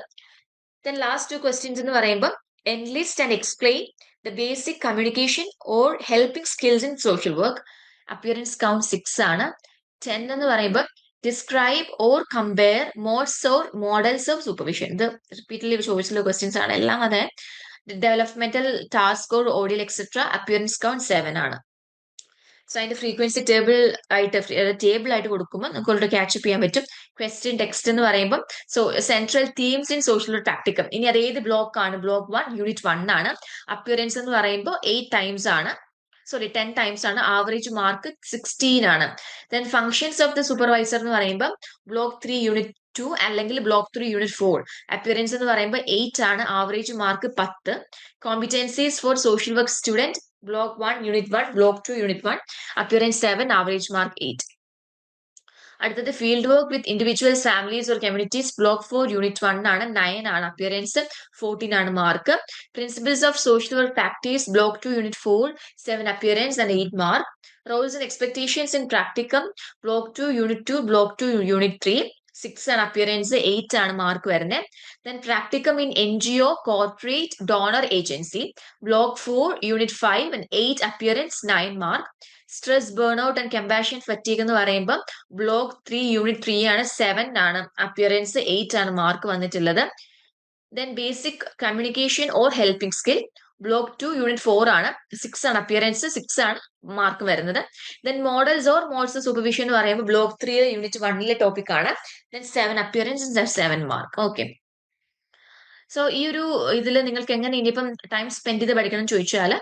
Then last 2 questions എന്ന് പറയുമ്പോൾ enlist and explain the basic communication or helping skills in social work. Appearance count 6 ആണ്. 10 എന്ന് പറയുമ്പോൾ describe or compare modes or models of supervision. ഇത് repeatedly ചോദിച്ചുള്ള questions ആണ് എല്ലാം. അതെ, developmental task or ODL etcetera. Appearance count 7 ആണ്. So അതിന്റെ frequency table ആയിട്ട് കൊടുക്കുമ്പോൾ നമുക്ക് ഓൾറെഡി ക്യാച്ചപ്പ് ചെയ്യാൻ പറ്റും. ക്വസ്റ്റ്യൻ ടെക്സ്റ്റ് എന്ന് പറയുമ്പോൾ so central themes in social practicum. ഇനി അത് ഏത് ബ്ലോക്ക് ആണ്, ബ്ലോക്ക് 1 യൂണിറ്റ് 1 ആണ്. അപ്പിയറൻസ് എന്ന് പറയുമ്പോൾ 8 times ആണ്, 10 times ആണ്. ആവറേജ് മാർക്ക് 16 ആണ്. Then functions of the supervisor എന്ന് പറയുമ്പോൾ ബ്ലോക്ക് 3 യൂണിറ്റ് 2 അല്ലെങ്കിൽ ബ്ലോക്ക് 3 യൂണിറ്റ് 4. അപ്പിയറൻസ് എന്ന് പറയുമ്പോൾ 8 ആണ്, average mark 10. Competencies for social work student block 1 unit 1, block 2 unit 1. Appearance 7, average mark 8. അടുത്തത് field work with individuals, families or communities block 4 unit 1 ആണ്, 9 ആണ് appearance, 14 ആണ് mark. Principles of social work practice block 2 unit 4, 7 appearance and 8 mark. Roles and expectations in practicum block 2 unit 2, block 2 unit 3, 6 ആണ് appearance, 8 ആണ് mark വരുന്നത്. Then practicum in NGO, corporate, donor agency block 4 unit 5 and 8 appearance, 9 mark. Stress, burnout and compassion fatigue എന്ന് പറയുമ്പോൾ block 3 unit 3 ആണ്, 7 ആണ് appearance, 8 ആണ് mark വന്നിട്ടുള്ളത്. Then basic communication or helping skill block 2 unit 4 ആണ്, 6 ആണ് അപ്പിയറൻസ്, 6 ആണ് മാർക്ക് വരുന്നത്. Then models or modes supervision എന്ന് പറയുമ്പോൾ ബ്ലോക്ക് 3 യൂണിറ്റ് 1 ടോപ്പിക് ആണ്. Then 7 appearance, 7 mark. Okay, so ഈ ഒരു ഇതിൽ നിങ്ങൾക്ക് എങ്ങനെ ഇനിയിപ്പം ടൈം സ്പെൻഡ് ചെയ്ത് പഠിക്കണം ചോദിച്ചാൽ,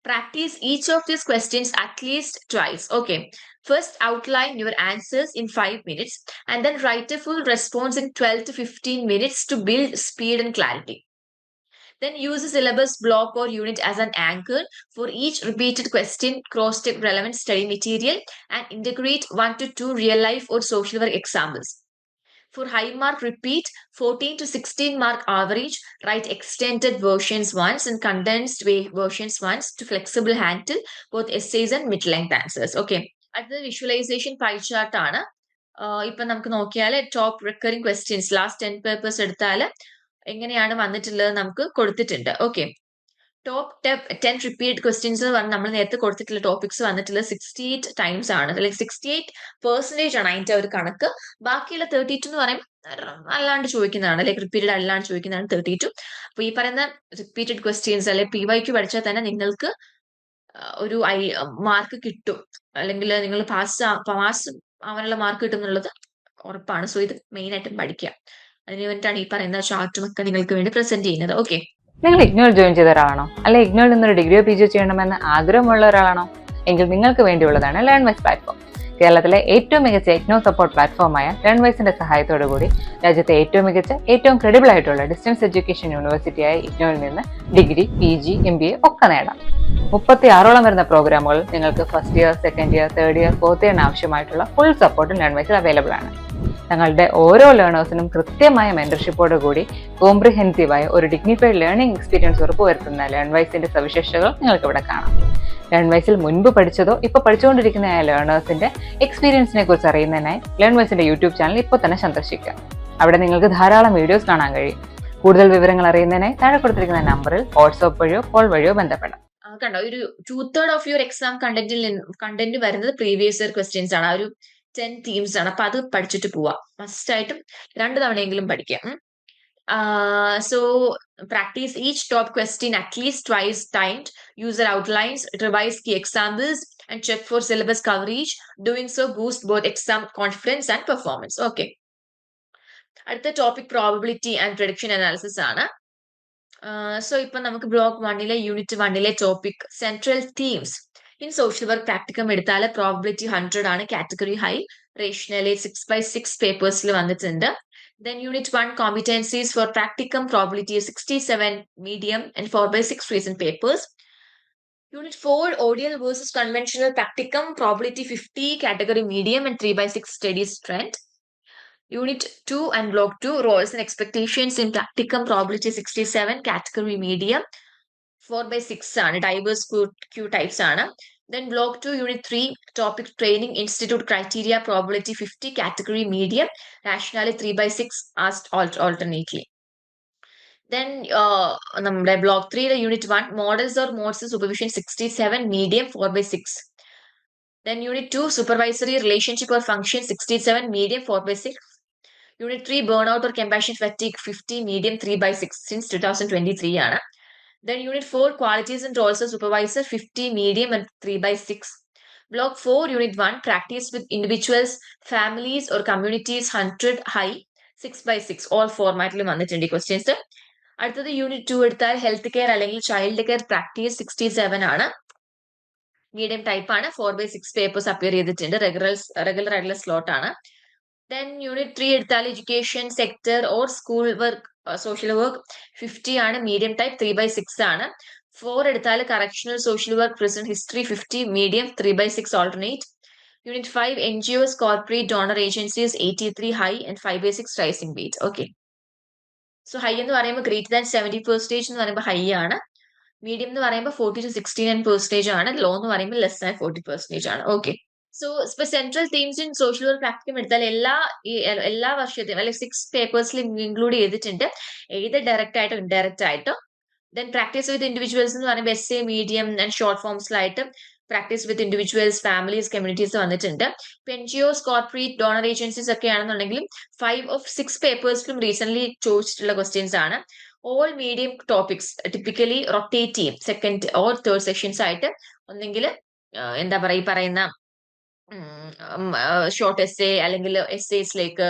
practice each of these questions at least twice. Okay, first outline your answers in 5 minutes and then write a full response in 12 to 15 minutes to build speed and clarity. Then use a syllabus block or unit as an anchor for each repeated question, cross-check relevant study material, and integrate 1 to 2 real-life or social work examples. For high mark repeat, 14 to 16 mark average, write extended versions once and condensed versions once to flexible handle both essays and mid-length answers. Okay. അടുത്തത് visualisation pie chart ആണ്. ഇപ്പൊ നമുക്ക് നോക്കിയാൽ top recurring questions last 10 papers എടുത്താൽ എങ്ങനെയാണ് വന്നിട്ടുള്ളത് നമുക്ക് കൊടുത്തിട്ടുണ്ട്. ഓക്കെ, ടോപ്പ് 10 റിപ്പീറ്റ് ക്വസ്റ്റ്യൻസ് എന്ന് പറഞ്ഞാൽ നമ്മൾ നേരത്തെ കൊടുത്തിട്ടുള്ള ടോപ്പിക്സ് വന്നിട്ടുള്ളത് 68 ടൈംസ് ആണ്, അല്ലെങ്കിൽ 68% ആണ് അതിന്റെ ഒരു കണക്ക്. ബാക്കിയുള്ള 32 എന്ന് പറയുമ്പോൾ അല്ലാണ്ട് ചോദിക്കുന്നതാണ്, ലൈക്ക് റിപ്പീറ്റഡ് അല്ലാണ്ട് ചോദിക്കുന്നതാണ് 32. അപ്പൊ ഈ പറയുന്ന റിപ്പീറ്റഡ് ക്വസ്റ്റ്യൻസ് അല്ലെങ്കിൽ PYQ പഠിച്ചാൽ തന്നെ നിങ്ങൾക്ക് ഒരു മാർക്ക് കിട്ടും, അല്ലെങ്കിൽ നിങ്ങൾ പാസ് ആവാനുള്ള മാർക്ക് കിട്ടും എന്നുള്ളത് ഉറപ്പാണ്. സോ ഇത് മെയിൻ ആയിട്ടും പഠിക്കുക. അതിന് വേണ്ടിയിട്ടാണ് ഈ പറയുന്ന ചാർട്ടും ഒക്കെ നിങ്ങൾക്ക് വേണ്ടി പ്രസന്റ് ചെയ്യുന്നത്. ഓക്കെ, നിങ്ങൾ ഇഗ്നോയിൽ ജോയിൻ ചെയ്ത ഒരാളാണോ, അല്ലെ ഇഗ്നോയിൽ നിന്നൊരു ഡിഗ്രിയോ PGയോ ചെയ്യണമെന്ന് ആഗ്രഹമുള്ള ഒരാളാണോ? എങ്കിൽ നിങ്ങൾക്ക് വേണ്ടിയുള്ളതാണ് ലേൺവൈസ് പ്ലാറ്റ്ഫോം. കേരളത്തിലെ ഏറ്റവും മികച്ച ഇഗ്നോ സപ്പോർട്ട് പ്ലാറ്റ്ഫോമായ ലേൺവൈസിന്റെ സഹായത്തോടു കൂടി രാജ്യത്തെ ഏറ്റവും മികച്ച ഏറ്റവും ക്രെഡിബിൾ ആയിട്ടുള്ള ഡിസ്റ്റൻസ് എഡ്യൂക്കേഷൻ യൂണിവേഴ്സിറ്റിയായ ഇഗ്നോയിൽ നിന്ന് ഡിഗ്രി, PG, MBA ഒക്കെ നേടാം. 36ഓളം വരുന്ന പ്രോഗ്രാമുകൾ നിങ്ങൾക്ക് first year, second year, third year, fourth ഇയറിന് ആവശ്യമായിട്ടുള്ള ഫുൾ സപ്പോർട്ടും ലേൺവൈസിൽ അവൈലബിൾ ആണ്. തങ്ങളുടെ ഓരോ ലേണേഴ്സിനും കൃത്യമായ മെന്റർഷിപ്പോട് കൂടി കോംപ്രിഹെൻസീവായ ഒരു ഡിഗ്നിഫൈഡ് ലേണിംഗ് എക്സ്പീരിയൻസ് ഉറപ്പുവരുത്തുന്ന ലേൺവൈസിന്റെ സവിശേഷതകൾ നിങ്ങൾക്ക് ഇവിടെ കാണാം. ലേൺവൈസിൽ മുൻപ് പഠിച്ചതോ ഇപ്പൊ പഠിച്ചുകൊണ്ടിരിക്കുന്ന ലേണേഴ്സിന്റെ എക്സ്പീരിയൻസിനെ കുറിച്ച് അറിയുന്നതിനായി ലേൺവൈസിന്റെ യൂട്യൂബ് ചാനൽ ഇപ്പോൾ തന്നെ സന്ദർശിക്കുക. അവിടെ നിങ്ങൾക്ക് ധാരാളം വീഡിയോസ് കാണാൻ കഴിയും. കൂടുതൽ വിവരങ്ങൾ അറിയുന്നതിനായി താഴെ കൊടുത്തിരിക്കുന്ന നമ്പറിൽ വാട്സ്ആപ്പ് വഴിയോ കോൾ വഴിയോ ബന്ധപ്പെടാം. കണ്ടോ, ഒരു 2/3 ഓഫ് യുവർ എക്സാം കണ്ടന്റ് വരുന്നത് പ്രീവിയസ് ഇയർ ക്വസ്റ്റ്യൻസ് ആണ്. ഒരു 10 തീംസ് ആണ്. അപ്പൊ അത് പഠിച്ചിട്ട് പോവാം. മസ്റ്റ് ആയിട്ടും 2 തവണയെങ്കിലും പഠിക്കാം. So practice each top question at least twice timed, user outlines, revise key examples, and check for syllabus coverage. Doing so boosts both exam confidence and performance. Okay. അടുത്ത topic probability and prediction analysis ആണ്. So ഇപ്പൊ നമുക്ക് block 1 unit 1 topic central themes in social work practicum എടുത്താൽ probability 100 ആണ്, category high, rationally 6/6 പേപ്പേഴ്സിൽ വന്നിട്ടുണ്ട്. Then Unit 1 competencies for practicum probability is 67 medium and 4/6 recent papers. Unit 4 ODL versus conventional practicum probability 50 category medium and 3/6 study strength. Unit 2 and Block 2 roles and expectations in practicum probability 67 category medium 4/6 ആണ്, diverse Q types ആണ്. Then Block 2 Unit 3 topic training institute criteria probability 50 category medium, rationale 3/6 asked alternately. Then നമ്മുടെ Block 3 Unit 1 models or modes supervision 67 medium 4/6. Then Unit 2 supervisory relationship or function 67 medium 4/6. Unit 3 burnout or compassion fatigue 50 medium 3/6 since 2023 ആണ്. Then Unit 4 qualities and roles of supervisor 50 medium and 3/6. Block 4 Unit 1 practice with individuals, families or communities 100 high 6/6 all formatലും വന്നിട്ടുണ്ട് questions. അടുത്തത് Unit 2 എടുത്താൽ health care അല്ലെങ്കിൽ child care practice 67 ആണ്, medium type ആണ്, 4/6 papers appear ചെയ്തിട്ടുണ്ട്, regular ആയിട്ടുള്ള slot ആണ്. Then Unit 3 എടുത്താൽ education sector or school work social work 50 ആണ്, മീഡിയം ടൈപ്പ് 3/6 ആണ്. 4 എടുത്താൽ correctional social work present history 50 medium 3/6 alternate. Unit 5 NGOs corporate donor agencies 83 high and 5/6 rising weight. Okay. So high എന്ന് പറയുമ്പോൾ greater than 70% എന്ന് പറയുമ്പോൾ high ആണ്, medium എന്ന് പറയുമ്പോൾ 40 to 69% ആണ്, ലോ എന്ന് പറയുമ്പോൾ ലെസ് ദാൻ 40% ആണ്. ഓക്കെ, സോ ഇപ്പൊ central themes in social work practicum എടുത്താൽ എല്ലാ വർഷത്തെയും അല്ലെങ്കിൽ 6 പേപ്പേഴ്സിൽ ഇൻക്ലൂഡ് ചെയ്തിട്ടുണ്ട്, ഏത് ഡയറക്റ്റ് ആയിട്ടോ ഇൻഡയറക്റ്റ് ആയിട്ടോ. ദെൻ പ്രാക്ടീസ് വിത്ത് ഇൻഡിവിജ്വൽസ് എന്ന് പറയുമ്പോൾ essay മീഡിയം ആൻഡ് ഷോർട്ട് ഫോംസിലായിട്ട് practice with individuals, families, communities വന്നിട്ടുണ്ട്. NGOs കോർപ്പറേറ്റ് ഡോണർ ഏജൻസീസ് ഒക്കെ ആണെന്നുണ്ടെങ്കിലും 5 of 6 പേപ്പേഴ്സിലും റീസെന്റ് ചോദിച്ചിട്ടുള്ള ക്വസ്റ്റ്യൻസ് ആണ്. All medium topics typically rotate ചെയ്യും സെക്കൻഡ് ഓർ തേർഡ് സെഷൻസ് ആയിട്ട്. ഒന്നെങ്കിൽ എന്താ പറയുക, ഈ പറയുന്ന ഷോർട്ട് എസ്സേ അല്ലെങ്കിൽ എസ്സേസിലേക്ക്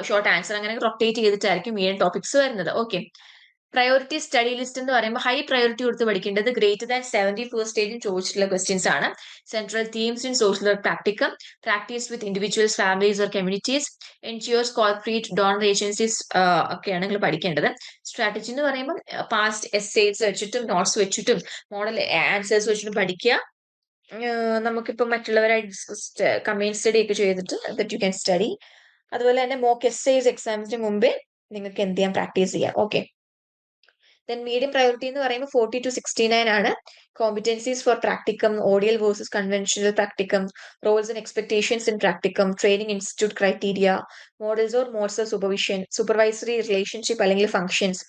ഷോർട്ട് ആൻസർ അങ്ങനെ റൊട്ടേറ്റ് ചെയ്തിട്ടായിരിക്കും മീഡിയം ടോപ്പിക്സ് വരുന്നത്. ഓക്കെ. പ്രയോറിറ്റി സ്റ്റഡി ലിസ്റ്റ് എന്ന് പറയുമ്പോൾ ഹൈ പ്രയോറിറ്റി കൊടുത്ത് പഠിക്കേണ്ടത് ഗ്രേറ്റർ ദാൻ 70% ചോദിച്ചിട്ടുള്ള ക്വസ്റ്റ്യൻസ് ആണ്. Central themes in social work practicum, practice with individuals, families or communities, NGOs, corporate donor agencies ഒക്കെയാണ് നിങ്ങൾ പഠിക്കേണ്ടത്. സ്ട്രാറ്റജി എന്ന് പറയുമ്പോൾ പാസ്റ്റ് എസ്സേസ് വെച്ചിട്ടും നോട്ട്സ് വെച്ചിട്ടും മോഡൽ ആൻസേഴ്സ് വെച്ചിട്ടും പഠിക്കുക. നമുക്കിപ്പോൾ മറ്റുള്ളവരായി ഡിസ്കസ് കമ്പൈൻ സ്റ്റഡി ഒക്കെ ചെയ്തിട്ട് ദറ്റ് യു ക്യാൻ സ്റ്റഡി. അതുപോലെ തന്നെ മോക്ക് എസ്സേസ് എക്സാംസിന് മുമ്പേ നിങ്ങൾക്ക് എന്ത് ചെയ്യാം, പ്രാക്ടീസ് ചെയ്യാം. ഓക്കെ. ദെൻ മീഡിയം പ്രയോറിറ്റി എന്ന് പറയുമ്പോൾ 40 to 69 ആണ്. Competencies for practicum, ideal versus conventional practicum, roles and expectations in practicum, training institute criteria, models or modes of supervision, supervisory relationship അല്ലെങ്കിൽ functions,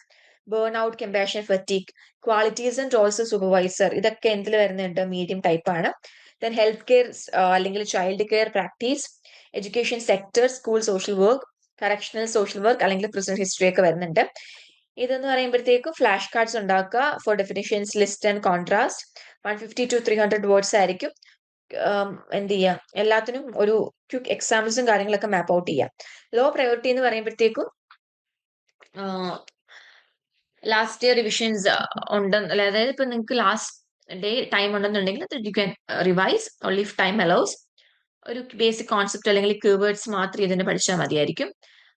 burn out, compassion, fatigue, qualities and roles of supervisor, ഇതൊക്കെ എന്തിൽ വരുന്നുണ്ട്, medium type ആണ്. Then health care അല്ലെങ്കിൽ child care practice, education sector, school social work, correctional social work അല്ലെങ്കിൽ prison history ഒക്കെ വരുന്നുണ്ട്. ഇതെന്ന് പറയുമ്പോഴത്തേക്കും ഫ്ലാഷ് കാർഡ്സ് ഉണ്ടാക്കുക for definitions, list and contrast. 150 to 300 words ആയിരിക്കും. എന്ത് ചെയ്യാം, എല്ലാത്തിനും ഒരു ക്വിക്ക് എക്സാമ്പിൾസും കാര്യങ്ങളൊക്കെ മാപ്പ് ഔട്ട് ചെയ്യാം. ലോ പ്രയോറിറ്റി എന്ന് പറയുമ്പോഴത്തേക്കും ലാസ്റ്റ് റിവിഷൻസ് ഉണ്ടെന്ന്, അതായത് ഇപ്പൊ നിങ്ങൾക്ക് ലാസ്റ്റ് ഡേ ടൈം ഉണ്ടെന്നുണ്ടെങ്കിൽ you can revise only if time allows. ഒരു ബേസിക് കോൺസെപ്റ്റ് അല്ലെങ്കിൽ കീവേഡ്സ് മാത്രം ഇതിന് പഠിച്ചാൽ മതിയായിരിക്കും.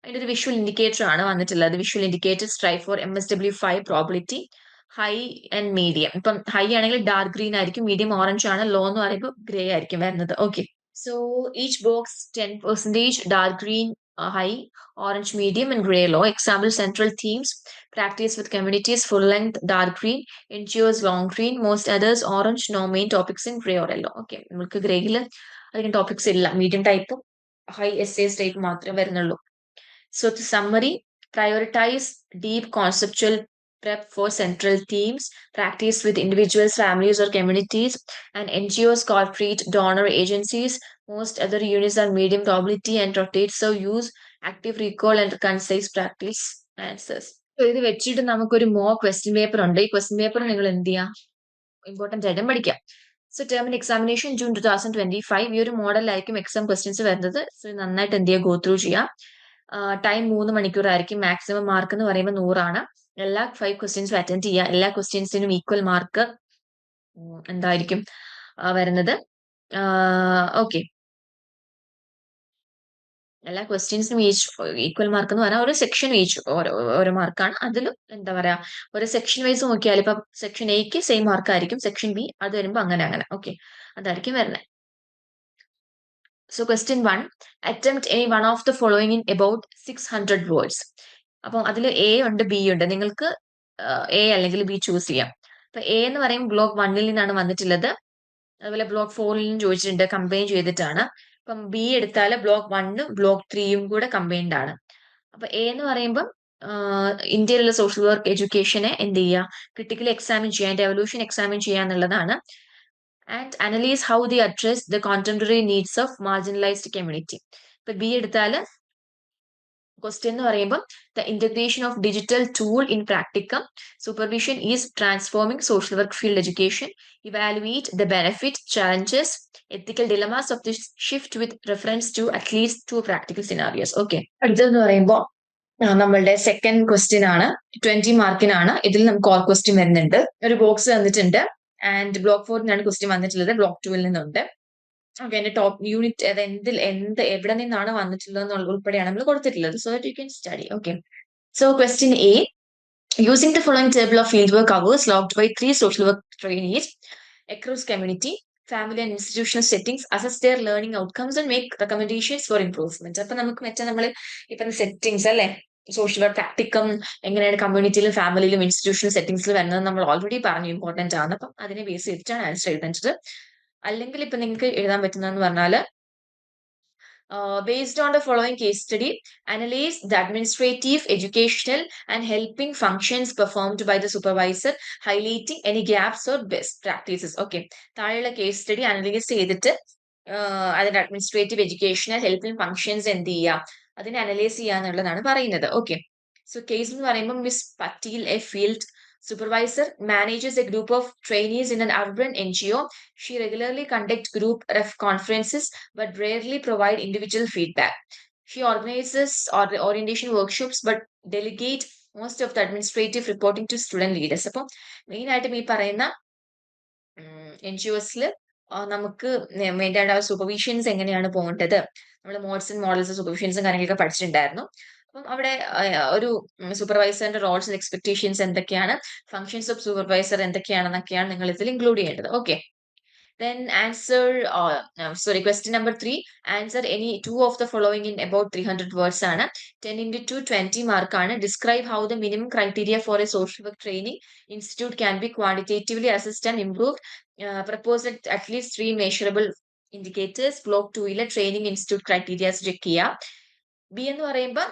അതിന്റെ ഒരു വിഷ്വൽ ഇൻഡിക്കേറ്റർ ആണ് വന്നിട്ടുള്ളത്. Visual indicator strive four MSW5 probability, high and medium. ഇപ്പം ഹൈ ആണെങ്കിൽ ഡാർക്ക് ഗ്രീൻ ആയിരിക്കും, മീഡിയം ഓറഞ്ച് ആണ്, ലോ എന്ന് പറയുമ്പോൾ ഗ്രേ ആയിരിക്കും വരുന്നത്. Okay. So each box 10% dark green high, orange medium and gray low. Example, central themes, practice with communities, full length dark green, NGOs long green, most others orange, no main topics in gray or yellow. Okay, നമുക്ക് ഗ്രേയില് അധികം topics ഇല്ല, medium ടൈപ്പും high essays type മാത്രമേ വരുന്നുള്ളൂ. So to summary, prioritize deep conceptual prep for central themes, practice with individuals, families or communities, and NGOs, corporate donor agencies. Most other units are medium probability and rotate, so use active recall and concise practice answers. So ഇത് വെച്ചിട്ട് നമുക്കൊരു question paper ഉണ്ട്. ഈ question paper നിങ്ങൾ എന്ത് ചെയ്യാം, important ആയിട്ടും പഠിക്കാം. So term examination June 2025. ഈ ഒരു മോഡലായിരിക്കും എക്സാം ക്വസ്റ്റ്യൻസ് വരുന്നത്. സോ നന്നായിട്ട് എന്ത് ചെയ്യുക, ഗോ ത്രൂ ചെയ്യാം. ടൈം 3 മണിക്കൂറായിരിക്കും. മാക്സിമം മാർക്ക് എന്ന് പറയുമ്പോൾ 100 ആണ്. എല്ലാ 5 ക്വസ്റ്റ്യൻസും അറ്റൻഡ് ചെയ്യുക. എല്ലാ ക്വസ്റ്റ്യൻസിനും ഈക്വൽ മാർക്ക് എന്തായിരിക്കും വരുന്നത്. ഓക്കെ, എല്ലാ ക്വസ്റ്റ്യൻസിനും ഈക്വൽ മാർക്ക് എന്ന് പറഞ്ഞാൽ ഒരു സെക്ഷൻ ഓരോ മാർക്കാണ്. അതിലും എന്താ പറയാ, ഒരു സെക്ഷൻ വൈസ് നോക്കിയാൽ ഇപ്പൊ സെക്ഷൻ എക്ക് സെയിം മാർക്ക് ആയിരിക്കും, സെക്ഷൻ ബി അത് വരുമ്പോൾ അങ്ങനെ. ഓക്കെ, അതായിരിക്കും വരുന്നത്. So question 1, attempt any one of the following in about 600 words. അപ്പം അതിൽ എ ഉണ്ട്, ബി ഉണ്ട്. നിങ്ങൾക്ക് എ അല്ലെങ്കിൽ ബി ചൂസ് ചെയ്യാം. അപ്പൊ എ എന്ന് പറയുമ്പോൾ ബ്ലോക്ക് 1 നിന്നാണ് വന്നിട്ടുള്ളത്. അതുപോലെ ബ്ലോക്ക് 4 നിന്നും ചോദിച്ചിട്ടുണ്ട്, കമ്പൈൻ ചെയ്തിട്ടാണ്. അപ്പം ബി എടുത്താൽ ബ്ലോക്ക് 1ഉം ബ്ലോക്ക് 3യും കൂടെ കമ്പൈൻഡ് ആണ്. അപ്പൊ എ എന്ന് പറയുമ്പോൾ ഇന്ത്യയിലുള്ള സോഷ്യൽ വർക്ക് എഡ്യൂക്കേഷനെ എന്ത് ചെയ്യുക, ക്രിട്ടിക്കലി എക്സാമിൻ ചെയ്യാൻ, എവല്യൂഷൻ എക്സാമിൻ ചെയ്യുക എന്നുള്ളതാണ്. And analyze how they address the contemporary needs of marginalized community. ഇപ്പൊ ബി എടുത്താല് ക്വസ്റ്റ്യൻ എന്ന് പറയുമ്പോൾ the integration of digital tool in practicum supervision is transforming social work field education. Evaluate the benefit, challenges, ethical dilemmas of this shift with reference to at least 2 practical scenarios. Okay, അടുത്തെന്ന് പറയുമ്പോൾ നമ്മളുടെ second question ആണ്, 20 മാർക്കിനാണ്. ഇതിൽ നമുക്ക് all question വരുന്നുണ്ട്. ഒരു box തന്നിട്ടുണ്ട്. And block 4 question വന്നിട്ടുള്ളത്, ബ്ലോക്ക് 2 നിന്നുണ്ട്. ഓക്കെ, എന്റെ ടോപ്പ് യൂണിറ്റ് എവിടെ നിന്നാണ് വന്നിട്ടുള്ളത് ഉൾപ്പെടെയാണ് നമ്മൾ കൊടുത്തിട്ടുള്ളത്. So you can study. Okay, so question A, using the following table of field work hours logged by 3 social work trainees across community, family and institutional settings, assess their learning outcomes and make recommendations for improvement. അപ്പൊ നമുക്ക് നമ്മൾ ഇപ്പം settings അല്ലെ, social work practicum എങ്ങനെയാണ് കമ്മ്യൂണിറ്റിയിലും ഫാമിലിയിലും institutional സെറ്റിംഗ്സിൽ വരുന്നത് നമ്മൾ already പറഞ്ഞു, important ആണ്. അപ്പം അതിനെ ബേസ് ചെയ്തിട്ടാണ് ആൻസർ എഴുതേണ്ടത്. അല്ലെങ്കിൽ ഇപ്പൊ നിങ്ങൾക്ക് എഴുതാൻ പറ്റുന്നതെന്ന് പറഞ്ഞാല് based on the following case study, analyze the administrative, educational and helping functions performed by the supervisor, highlighting any gaps or best practices. Okay, താഴെയുള്ള കേസ് സ്റ്റഡി അനലൈസ് ചെയ്തിട്ട് അതിന്റെ അഡ്മിനിസ്ട്രേറ്റീവ്, എഡ്യൂക്കേഷണൽ, ഹെൽപ്പിംഗ് ഫംഗ്ഷൻസ് എന്ത് ചെയ്യുക, അതിനെ analyse ചെയ്യുക എന്നുള്ളതാണ് പറയുന്നത്. Okay, So case എന്ന് പറയുമ്പോൾ Miss Patil, a field supervisor, manages a group of trainees in an urban NGO. She regularly conducts group ref conferences but rarely provide individual feedback. She organizes orientation workshops but delegate most of the administrative reporting to student leaders. അപ്പം main ആയിട്ടും ഈ പറയുന്ന NGOs നമുക്ക് വേണ്ട സൂപ്പർവിഷൻസ് എങ്ങനെയാണ് പോകേണ്ടത്, നമ്മൾ modes and models സൂപ്പർവിഷൻസും കാര്യങ്ങളൊക്കെ പഠിച്ചിട്ടുണ്ടായിരുന്നു. അപ്പം അവിടെ ഒരു സൂപ്പർവൈസറിന്റെ റോൾസ് ആൻഡ് എക്സ്പെക്ടേഷൻസ് എന്തൊക്കെയാണ്, ഫങ്ഷൻസ് ഓഫ് സൂപ്പർവൈസർ എന്തൊക്കെയാണെന്നൊക്കെയാണ് നിങ്ങൾ ഇതിൽ ഇൻക്ലൂഡ് ചെയ്യേണ്ടത്. Okay, then answer question number 3, answer any two of the following in about 300 words ആണ്. 10 into 2 20 mark ആണ്. Describe how the minimum criteria for a social work training institute can be quantitatively assessed and improved. Propose at least 3 measurable indicators. Block 2 ലെ training institute criteria check ചെയ്യുക. B എന്ന് പറയുമ്പോൾ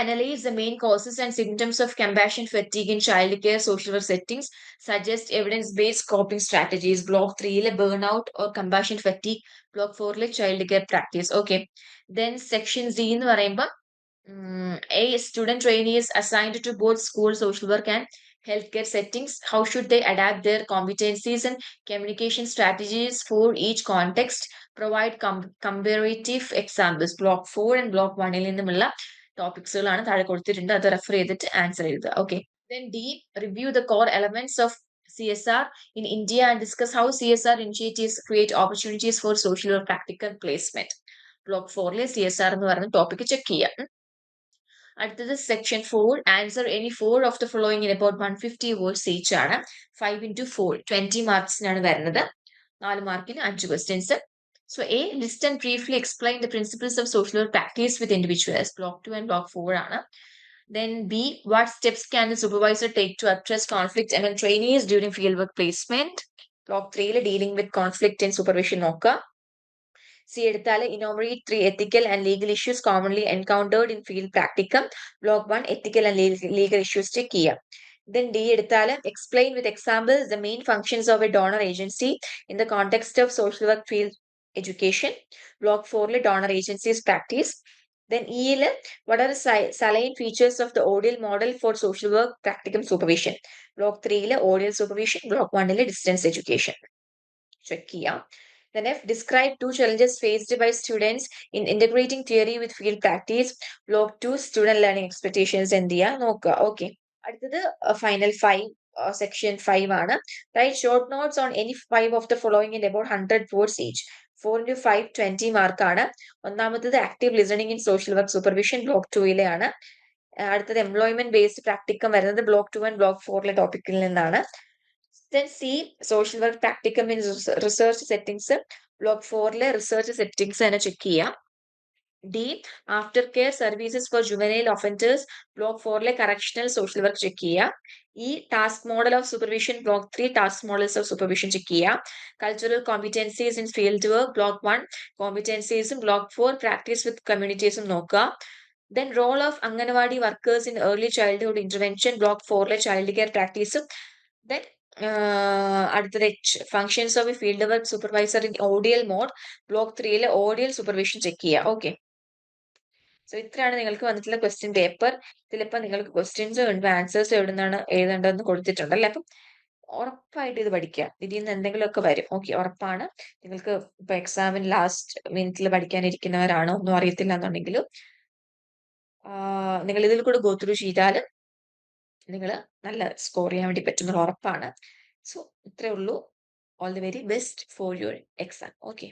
analyze the main causes and symptoms of compassion fatigue in childcare social work settings. Suggest evidence-based coping strategies. Block 3 le burnout or compassion fatigue. Block 4 le childcare practice. Okay. Then section Z എന്ന് പറയുമ്പോൾ a student trainee is assigned to both school social work and healthcare settings. How should they adapt their competencies and communication strategies for each context? Provide comparative examples. Block 4 and block 1 ൽ നിന്നുമുള്ള ടോപ്പിക്സുകളാണ് താഴെ കൊടുത്തിട്ടുണ്ട്, അത് refer ചെയ്തിട്ട് answer എഴുതുക. Okay, then D, review the core elements of CSR in India and discuss how CSR initiatives create opportunities for social or practical placement. Block 4 ലെ CSR എന്ന് പറയുന്ന ടോപ്പിക് ചെക്ക് ചെയ്യാം. അടുത്തത് section 4, answer any 4 of the following in about 150 words each ആണ്. 5 into 4 20 മാർക്സിനാണ് വരുന്നത്. 4 മാർക്കിന് 5 questions. So A, list and briefly explain the principles of social work practice with individuals. Block 2 and block 4 ആണ്. Then B, what steps can the supervisor take to address conflict among trainees during fieldwork placement? Block 3 dealing with conflict in supervision നോക്കുക. C എടുത്താൽ enumerate 3 ethical and legal issues commonly encountered in field practicum. Block 1 ethical and legal issues check ചെയ്യുക. Then D എടുത്താൽ explain with examples the main functions of a donor agency in the context of social work field education. Block 4 donor agencies practice. Then E, what are the salient features of the ODL model for social work practicum supervision? Block 3 ODL supervision. Block 1 distance education. Check here. Then F, describe 2 challenges faced by students in integrating theory with field practice. Block 2 student learning expectations and നോക്കുക. Okay, അടുത്തത് final 5, section 5 ആണ്. Write short notes on any 5 of the following in about 100 words each. 4 into 5 20 മാർക്കാണ്. ഒന്നാമത്തത് active listening in social work supervision block 2 ആണ്. അടുത്തത് employment based practicum വരുന്നത് block 2 and block 4 ടോപ്പിക്കിൽ നിന്നാണ്. Then C, social work practicum in research settings. Block 4 research settings ആണ് check ചെയ്യുക. D, aftercare services for juvenile offenders. Block 4 correctional social work check ചെയ്യുക. E, task model of supervision. Block 3 task models of supervision check ചെയ്യുക. Cultural competencies in field work. Block 1 competencies. Block 4 practice with communities നോക്കുക. Then role of Anganwadi workers in early childhood intervention. Block 4 child care practice. Then അടുത്തത് H, functions of a field work supervisor in ODL mode. Block 3 ODL supervision check ചെയ്യുക. Okay, so ഇത്രയാണ് നിങ്ങൾക്ക് വന്നിട്ടുള്ള question paper. ഇതിലിപ്പോൾ നിങ്ങൾക്ക് questions ഉണ്ട്, answers എവിടെ നിന്നാണ് എഴുതേണ്ടതെന്ന് കൊടുത്തിട്ടുണ്ട് അല്ലേ. അപ്പം ഉറപ്പായിട്ട് ഇത് പഠിക്കുക, ഇതിൽ നിന്ന് എന്തെങ്കിലുമൊക്കെ വരും. ഓക്കെ, ഉറപ്പാണ്. നിങ്ങൾക്ക് ഇപ്പൊ എക്സാമിന് ലാസ്റ്റ് മിനിറ്റിൽ പഠിക്കാനിരിക്കുന്നവരാണോ ഒന്നും അറിയത്തില്ല എന്നുണ്ടെങ്കിലും നിങ്ങൾ ഇതിൽ കൂടെ ഗോ ത്രൂ ചെയ്താൽ നിങ്ങൾ നല്ല സ്കോർ ചെയ്യാൻ വേണ്ടി പറ്റുന്നത് ഉറപ്പാണ്. സോ ഇത്രേ ഉള്ളൂ. All the very best for your exam. Okay.